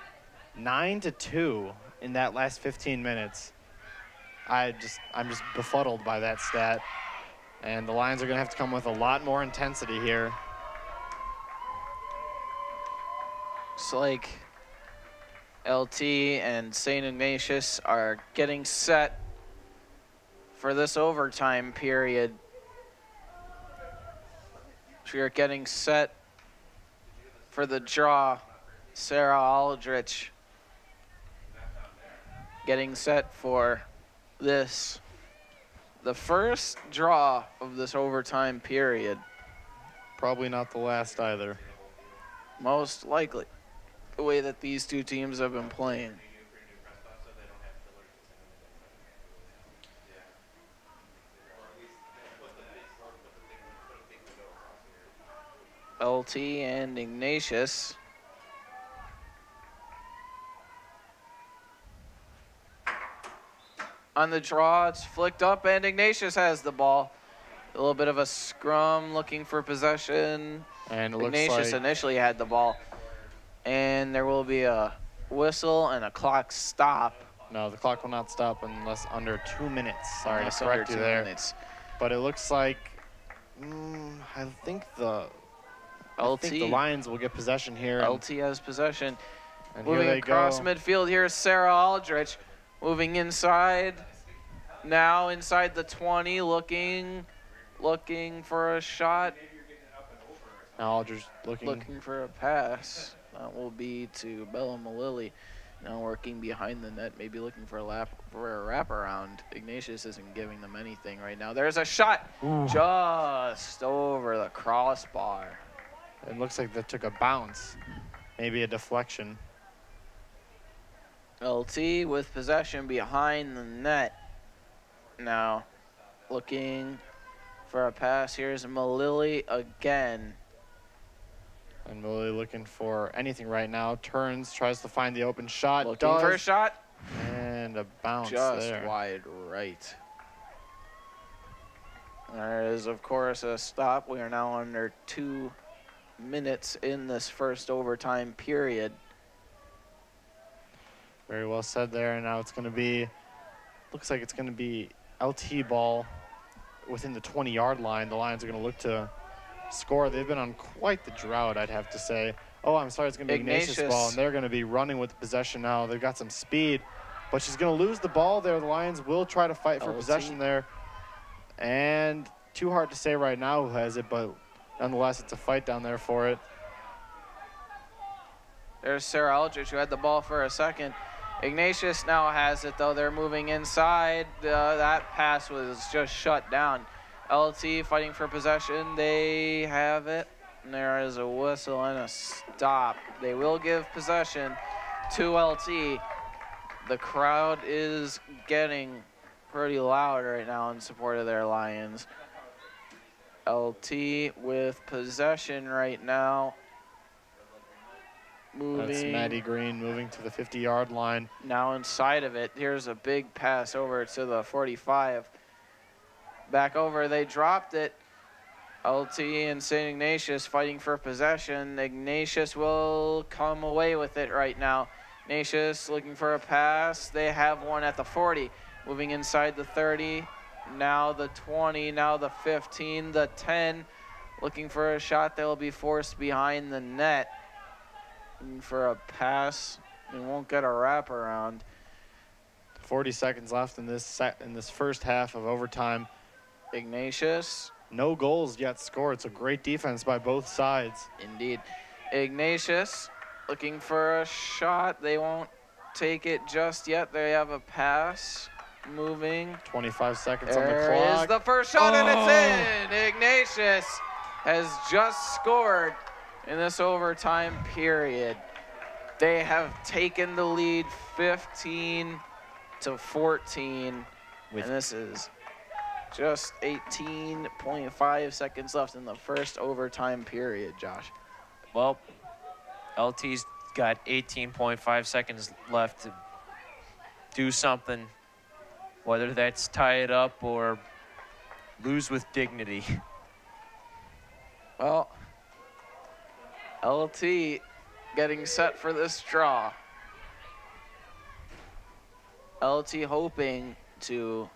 9-2 in that last 15 minutes. I'm just befuddled by that stat. And the Lions are going to have to come with a lot more intensity here. It's like LT and St. Ignatius are getting set for this overtime period. We are getting set for the draw. Sarah Aldrich getting set for this, the first draw of this overtime period. Probably not the last either. Most likely, the way that these two teams have been playing. LT and Ignatius. On the draw, it's flicked up, and Ignatius has the ball. A little bit of a scrum, looking for possession. And it looks Ignatius like initially had the ball. And there will be a whistle and a clock stop. no, the clock will not stop unless under 2 minutes. Sorry Unless to correct under you 2 there. minutes. But it looks like I think the Lions will get possession here. LT has possession. And here Moving they across go. midfield, here's Sarah Aldrich. Moving inside. Now inside the 20, looking for a shot. Now Aldridge Looking for a pass. That will be to Bella Malili. Now working behind the net, maybe looking for a wraparound. Ignatius isn't giving them anything right now. There's a shot just over the crossbar. It looks like that took a bounce, maybe a deflection. LT with possession behind the net. Now looking for a pass. Here's Malili again. And really looking for anything right now. Turns, tries to find the open shot. Looking for a shot. And a bounce Just there. wide right. There is, of course, a stop. We are now under 2 minutes in this first overtime period. Very well said there. And now it's going to be, looks like it's going to be LT ball within the 20-yard line. The Lions are going to look to score. They've been on quite the drought, I'd have to say. Oh, I'm sorry, it's going to be Ignatius ball, and they're going to be running with the possession now. They've got some speed, but she's going to lose the ball there. The Lions will try to fight for possession there. And too hard to say right now who has it, but nonetheless, it's a fight down there for it. There's Sarah Aldrich, who had the ball for a second. Ignatius now has it, though. They're moving inside. That pass was just shut down. LT fighting for possession. They have it. And there is a whistle and a stop. They will give possession to LT. The crowd is getting pretty loud right now in support of their Lions. LT with possession right now. Moving. That's Maddie Green moving to the 50-yard line. Now inside of it, here's a big pass over to the 45. Back over, they dropped it. LT and St. Ignatius fighting for possession. Ignatius will come away with it right now. Ignatius looking for a pass. They have one at the 40. Moving inside the 30, now the 20, now the 15, the 10. Looking for a shot. They'll be forced behind the net. Looking for a pass. They won't get a wraparound. 40 seconds left in this first half of overtime. Ignatius. No goals yet scored. It's a great defense by both sides. Indeed. Ignatius looking for a shot. They won't take it just yet. They have a pass. Moving. 25 seconds on the clock. There is the first shot, and it's in. Ignatius has just scored in this overtime period. They have taken the lead 15-14, and this is just 18.5 seconds left in the first overtime period, Josh. Well, LT's got 18.5 seconds left to do something, whether that's tie it up or lose with dignity. Well, LT getting set for this draw. LT hoping to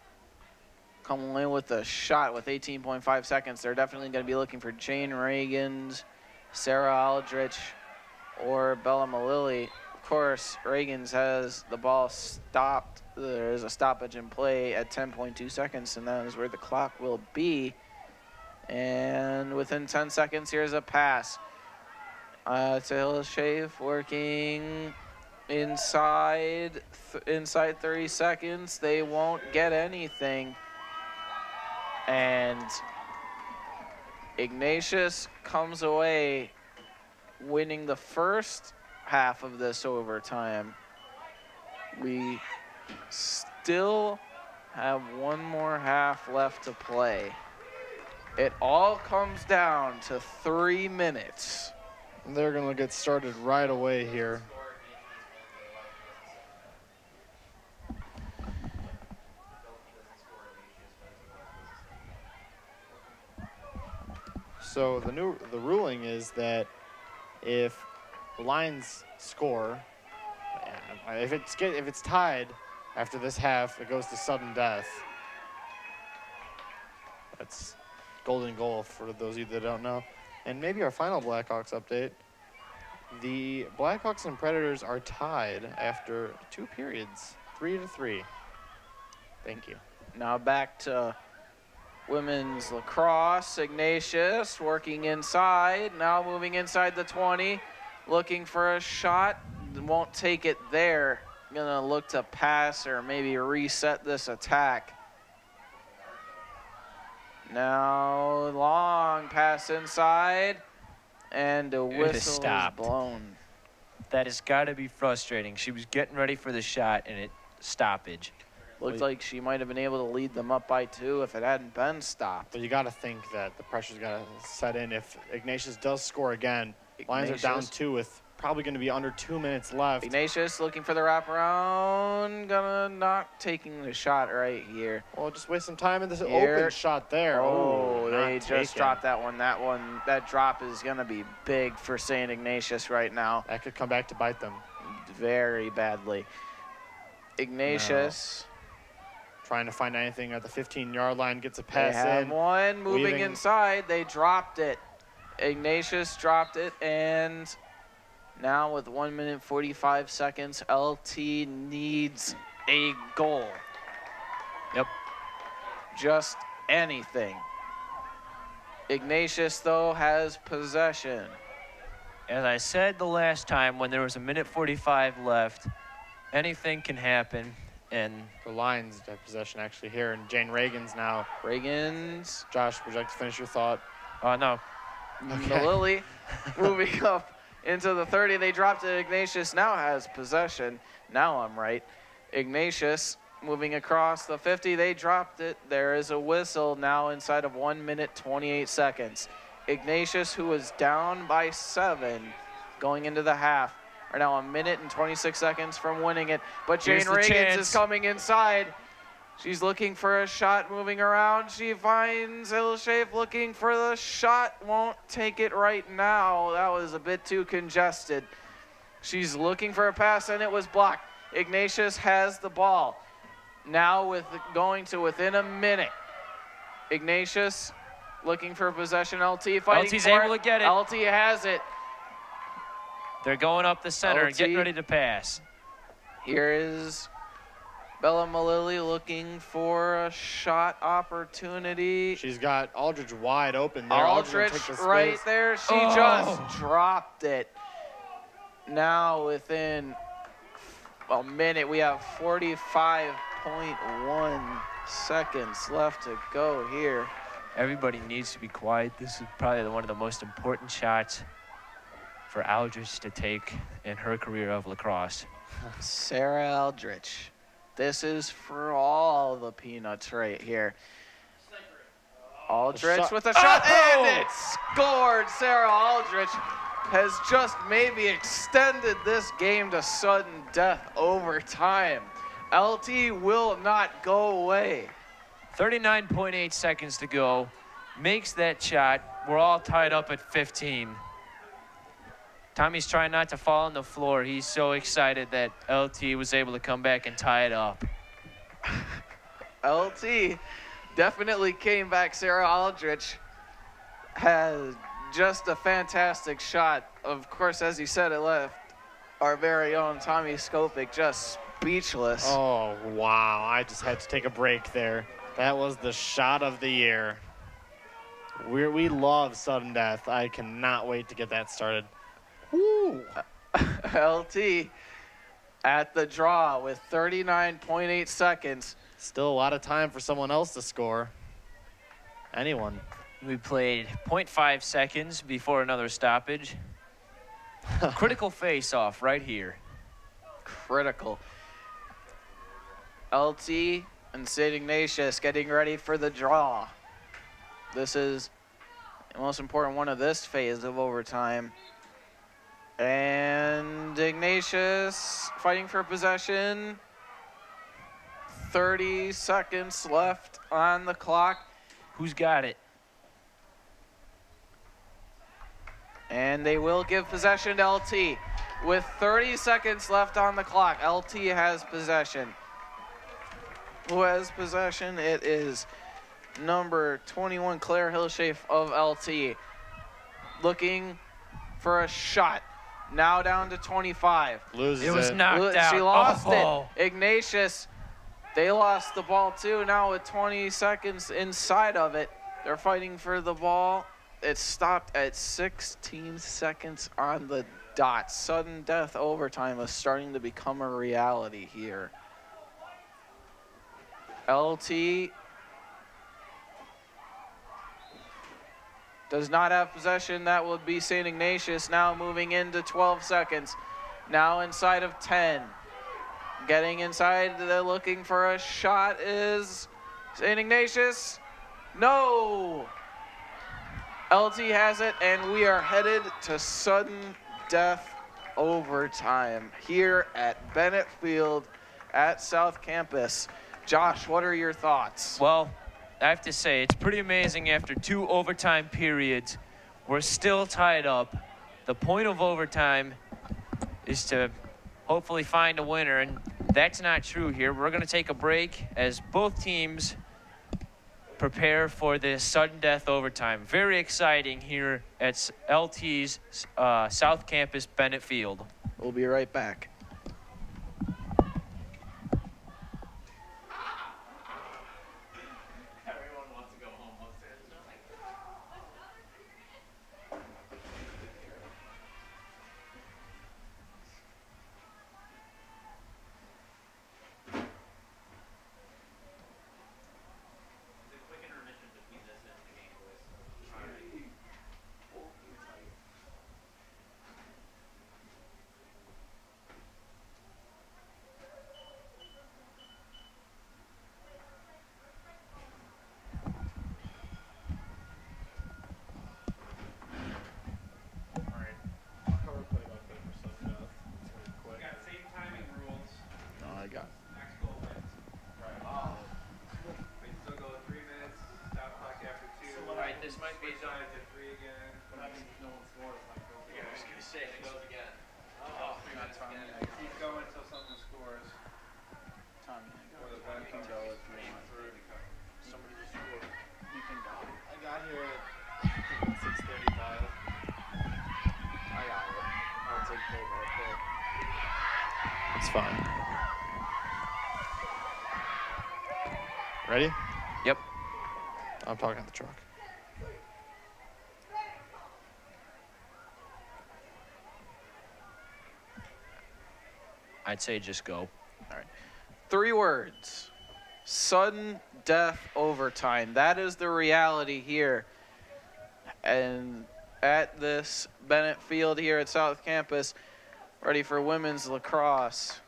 come away with a shot with 18.5 seconds. They're definitely going to be looking for Jane Reagans, Sarah Aldrich, or Bella Malili. Of course, Reagans has the ball stopped. There is a stoppage in play at 10.2 seconds, and that is where the clock will be. And within 10 seconds, here's a pass to Hillshave, working inside 30 seconds. They won't get anything. And Ignatius comes away winning the first half of this overtime. We still have one more half left to play. It all comes down to 3 minutes. They're going to get started right away here. So the ruling is that if the Lions score, if it's tied after this half, it goes to sudden death. That's golden goal for those of you that don't know. And maybe our final Blackhawks update. The Blackhawks and Predators are tied after 2 periods, 3-3. Thank you. Now back to women's lacrosse. Ignatius working inside, now moving inside the 20, looking for a shot, won't take it there. Gonna look to pass or maybe reset this attack. Now long pass inside, and a whistle is blown. That has got to be frustrating. She was getting ready for the shot, and it stoppage. Looked like she might have been able to lead them up by 2 if it hadn't been stopped. But you got to think that the pressure's got to set in. If Ignatius does score again, Lions are down 2 with probably going to be under 2 minutes left. Ignatius looking for the wraparound. Not taking the shot right here. Well, just waste some time in this Here. open shot there. Oh, they not just taken. dropped that one. That drop is going to be big for St. Ignatius right now. That could come back to bite them. Very badly. Ignatius. Trying to find anything at the 15-yard line, gets a They pass have in. one moving weaving. inside. They dropped it. Ignatius dropped it, and now with 1 minute 45 seconds, LT needs a goal. Yep. Just anything. Ignatius, though, has possession. As I said the last time, when there was 1:45 left, anything can happen. And The Lions have possession actually here, and Jane Reagan's now. Reagan's. Josh, would you like to finish your thought? no, Lily moving up into the 30. They dropped it. Ignatius now has possession. Now I'm right. Ignatius moving across the 50. They dropped it. There is a whistle now inside of 1 minute 28 seconds. Ignatius, who was down by 7 going into the half, are now 1 minute and 26 seconds from winning it. But Jane Here's the Reagan's chance. is coming inside. She's looking for a shot, moving around. She finds Hillshape looking for the shot. Won't take it right now. That was a bit too congested. She's looking for a pass, and it was blocked. Ignatius has the ball. Now with going to within a minute. Ignatius looking for possession. LT fighting LT's for able to get it. LT has it. they're going up the center and getting LT. ready to pass. Here is Bella Malili looking for a shot opportunity. She's got Aldridge wide open there. Aldrich will take the right space. there. She Oh. just dropped it. Now within a minute, we have 45.1 seconds left to go here. Everybody needs to be quiet. This is probably one of the most important shots for Aldrich to take in her career of lacrosse. Sarah Aldrich. This is for all the peanuts right here. Aldrich with a shot, Oh! and it's scored. Sarah Aldrich has just maybe extended this game to sudden death overtime. LT will not go away. 39.8 seconds to go. Makes that shot. We're all tied up at 15. Tommy's trying not to fall on the floor. He's so excited that LT was able to come back and tie it up. LT definitely came back. Sarah Aldrich has just a fantastic shot. Of course, as you said, it left our very own Tommy Skopic just speechless. Oh, wow. I just had to take a break there. That was the shot of the year. We love sudden death. I cannot wait to get that started. Woo. LT at the draw with 39.8 seconds. Still a lot of time for someone else to score. Anyone. We played 0.5 seconds before another stoppage. Critical face-off right here. Critical. LT and St. Ignatius getting ready for the draw. This is the most important one of this phase of overtime. And Ignatius fighting for possession. 30 seconds left on the clock. Who's got it? And they will give possession to LT. With 30 seconds left on the clock, LT has possession. Who has possession? It is number 21, Claire Hillshafe of LT. Looking for a shot. Now down to 25. Loses It was it. knocked out. She lost Oh. it. Ignatius, they lost the ball too. Now with 20 seconds inside of it, they're fighting for the ball. It stopped at 16 seconds on the dot. Sudden death overtime is starting to become a reality here. LT does not have possession. That would be St. Ignatius now moving into 12 seconds. Now inside of 10. Getting inside, they're looking for a shot is St. Ignatius. No! LT has it, and we are headed to sudden death overtime here at Bennett Field at South Campus. Josh, what are your thoughts? Well, I have to say, it's pretty amazing after 2 overtime periods, we're still tied up. The point of overtime is to hopefully find a winner, and that's not true here. We're going to take a break as both teams prepare for this sudden death overtime. Very exciting here at LT's South Campus Bennett Field. We'll be right back. This might be done to 3 again. What happens if no one scores? Yeah, I was going to say, it goes again. Oh, 3 minutes again. Keep going until someone scores. Tommy, or the bench can go at 3. Somebody just scored. You can go. I got here at 6:35. I got it. I'll take care of that. It's fine. Ready? Yep. I'm talking at the truck. I'd say just go. All right. 3 words. Sudden death overtime. That is the reality here. And at this Bennett Field here at South Campus, ready for women's lacrosse.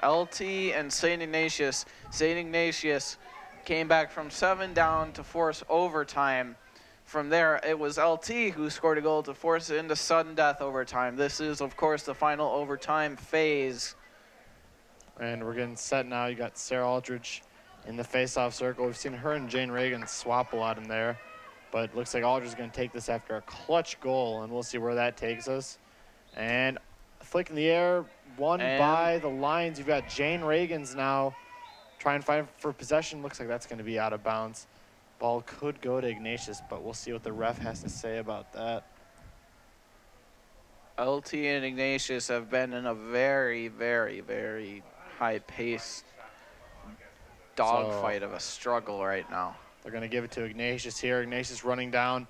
LT and St. Ignatius. St. Ignatius came back from 7 down to force overtime. From there, it was LT who scored a goal to force it into sudden death overtime. This is, of course, the final overtime phase. And we're getting set now. You got Sarah Aldridge in the face-off circle. We've seen her and Jane Reagan swap a lot in there. But it looks like Aldridge is going to take this after a clutch goal, and we'll see where that takes us. And a flick in the air, won by the Lions. You've got Jane Reagan's now trying to fight for possession. Looks like that's going to be out of bounds. Ball could go to Ignatius, but we'll see what the ref has to say about that. LT and Ignatius have been in a very, very, very high-paced dogfight of a struggle right now. They're going to give it to Ignatius here. Ignatius running down.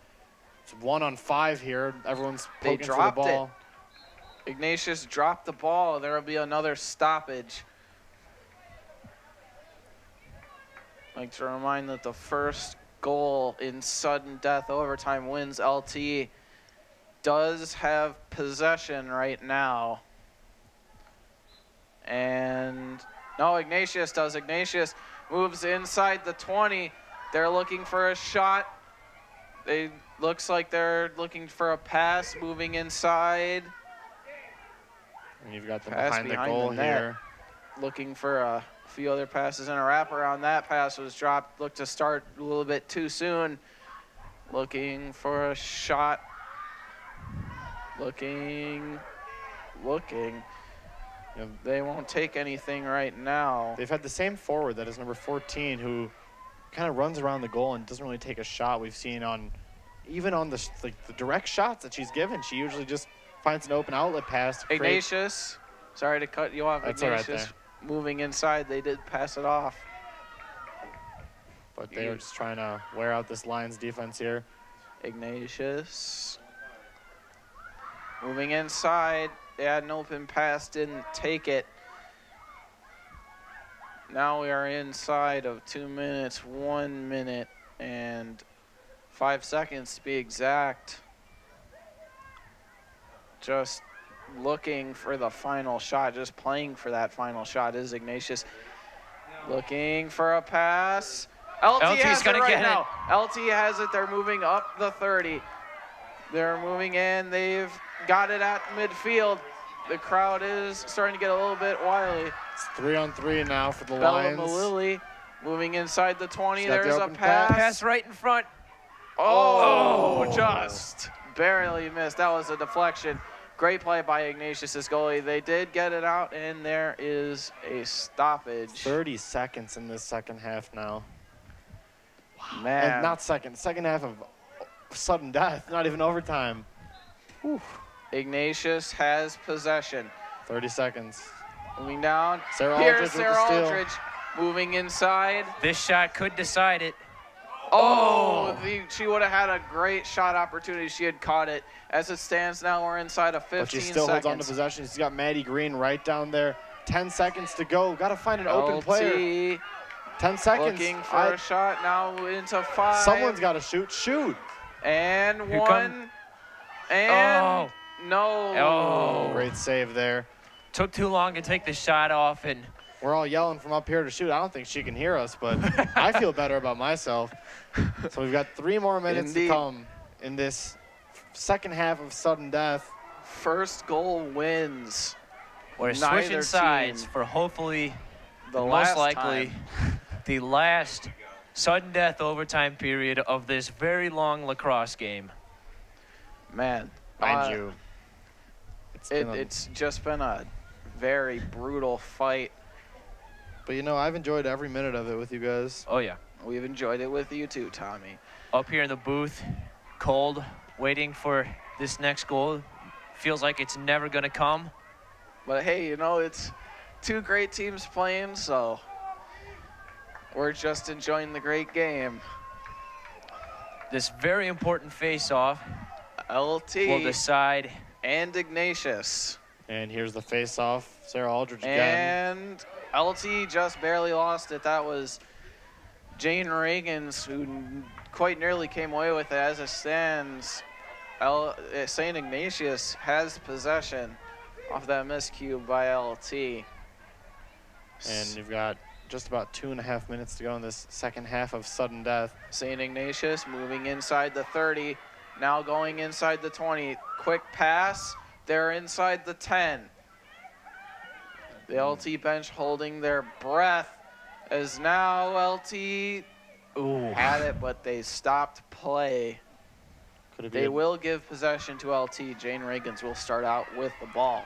It's 1-on-5 here. Everyone's poking for the ball. Ignatius dropped the ball. There will be another stoppage. I'd like to remind that the first goal in sudden death overtime wins. LT does have possession right now. And no, Ignatius does. Ignatius moves inside the 20. They're looking for a shot. Looks like they're looking for a pass, moving inside. And you've got the pass behind the goal here. Looking for a few other passes and a wraparound. That pass was dropped. Looked to start a little bit too soon. Looking for a shot. Looking. They won't take anything right now. They've had the same forward, that is number 14, who kind of runs around the goal and doesn't really take a shot. We've seen even on the direct shots that she's given, she usually just finds an open outlet pass. Ignatius, sorry to cut you off. That's Ignatius all right there. Moving inside, they did pass it off. But they were just trying to wear out this Lions defense here. Ignatius moving inside. They had an open pass, didn't take it. Now we are inside of 2 minutes, 1 minute, and 5 seconds to be exact. Just looking for the final shot, just playing for that final shot is Ignatius. Looking for a pass. LT has it right now. LT has it. They're moving up the 30. They're moving in. They've got it at midfield. the crowd is starting to get a little bit wily. It's 3-on-3 now for the Bella Lions. Malili moving inside the 20. She's got the There's a open pass. Pass right in front. Oh, just barely missed. That was a deflection. Great play by Ignatius' goalie. They did get it out, and there is a stoppage. 30 seconds in this second half now. Man. And not second half of sudden death, not even overtime. Whew. Ignatius has possession. 30 seconds. Moving down. Sarah Here's Aldridge with Sarah the steal. Aldridge moving inside. This shot could decide it. Oh, she would have had a great shot opportunity. She had caught it. As it stands now, we're inside of 15 But she still seconds. holds on to possession. She's got Maddie Green right down there. 10 seconds to go. Got to find an open player. 10 seconds. Looking for a shot now into 5. Someone's got to shoot. Shoot. And Here one. And no. Oh. Great save there. Took too long to take the shot off, and We're all yelling from up here to shoot. I don't think she can hear us, but I feel better about myself. So we've got 3 more minutes Indeed. to come in this second half of sudden death. First goal wins. we're Neither switching sides team. for hopefully, The most last likely, time. the last sudden death overtime period of this very long lacrosse game. Man. Mind you, It's just been a very brutal fight. but you know, I've enjoyed every minute of it with you guys. Oh, yeah. We've enjoyed it with you too, Tommy. Up here in the booth, cold, waiting for this next goal. Feels like it's never going to come. But hey, you know, it's 2 great teams playing, so we're just enjoying the great game. This very important face-off LT will decide. and Ignatius. And here's the face-off. Sarah Aldridge again. And LT just barely lost it. That was Jane Reagans, who quite nearly came away with it. As it stands, St. Ignatius has possession off that miscue by LT. And you've got just about 2.5 minutes to go in this second half of sudden death. St. Ignatius moving inside the 30, now going inside the 20. Quick pass, they're inside the 10. The LT bench holding their breath as now LT had it, but they stopped play. Could it They will give possession to LT. Jane Reagans will start out with the ball.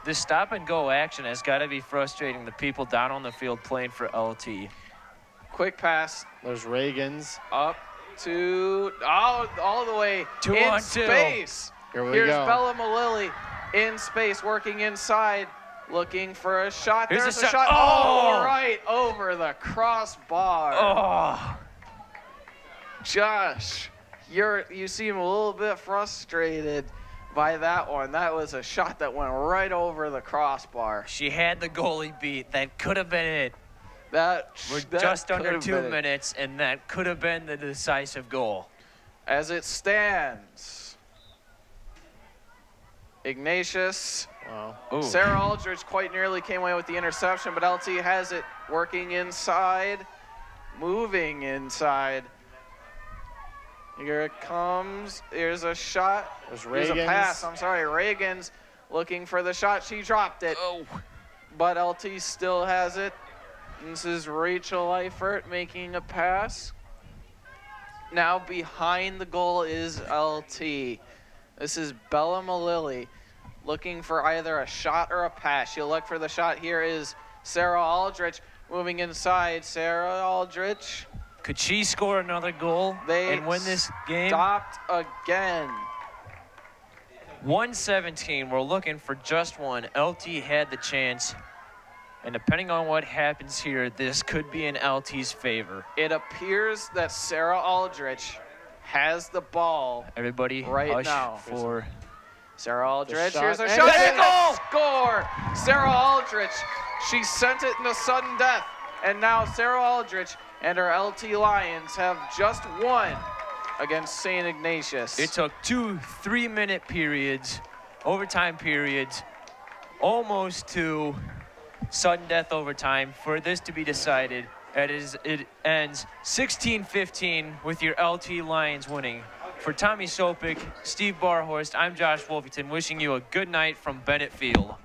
This stop-and-go action has got to be frustrating the people down on the field playing for LT. Quick pass There's Reagans. up to, all the way 2 in on 2. space. Here we Here's go. Bella Malili in space, working inside, looking for a shot. Here's There's a a shot. shot. Oh! Oh, right over the crossbar. Oh, Josh, you seem a little bit frustrated by that one. That was a shot that went right over the crossbar. she had the goalie beat. That could have been it. We're That just could under have 2 been it. minutes, and that could have been the decisive goal. As it stands, Ignatius, Wow. Ooh. Sarah Aldridge quite nearly came away with the interception, but LT has it working inside, moving inside. Here it comes. Here's a shot. There's Here's a Reagans. pass. I'm sorry. Reagans looking for the shot. She dropped it, Oh. but LT still has it. This is Rachel Eifert making a pass. Now behind the goal is LT. This is Bella Malili looking for either a shot or a pass. She'll look for the shot. Here is Sarah Aldrich moving inside. Sarah Aldrich. Could she score another goal They and win this game? Stopped again. 117. We're looking for just one. LT had the chance. And depending on what happens here, this could be in LT's favor. It appears that Sarah Aldrich has the ball. Everybody Right hush now. for Sarah Aldrich, shot, here's a and shot, it's a and a score! Sarah Aldrich, she sent it into sudden death, and now Sarah Aldrich and her LT Lions have just won against St. Ignatius. It took 2 3-minute periods, overtime periods, almost to sudden death overtime for this to be decided. It ends 16-15 with your LT Lions winning For Tommy Sopik, Steve Barhorst, I'm Josh Wolfington, wishing you a good night from Bennett Field.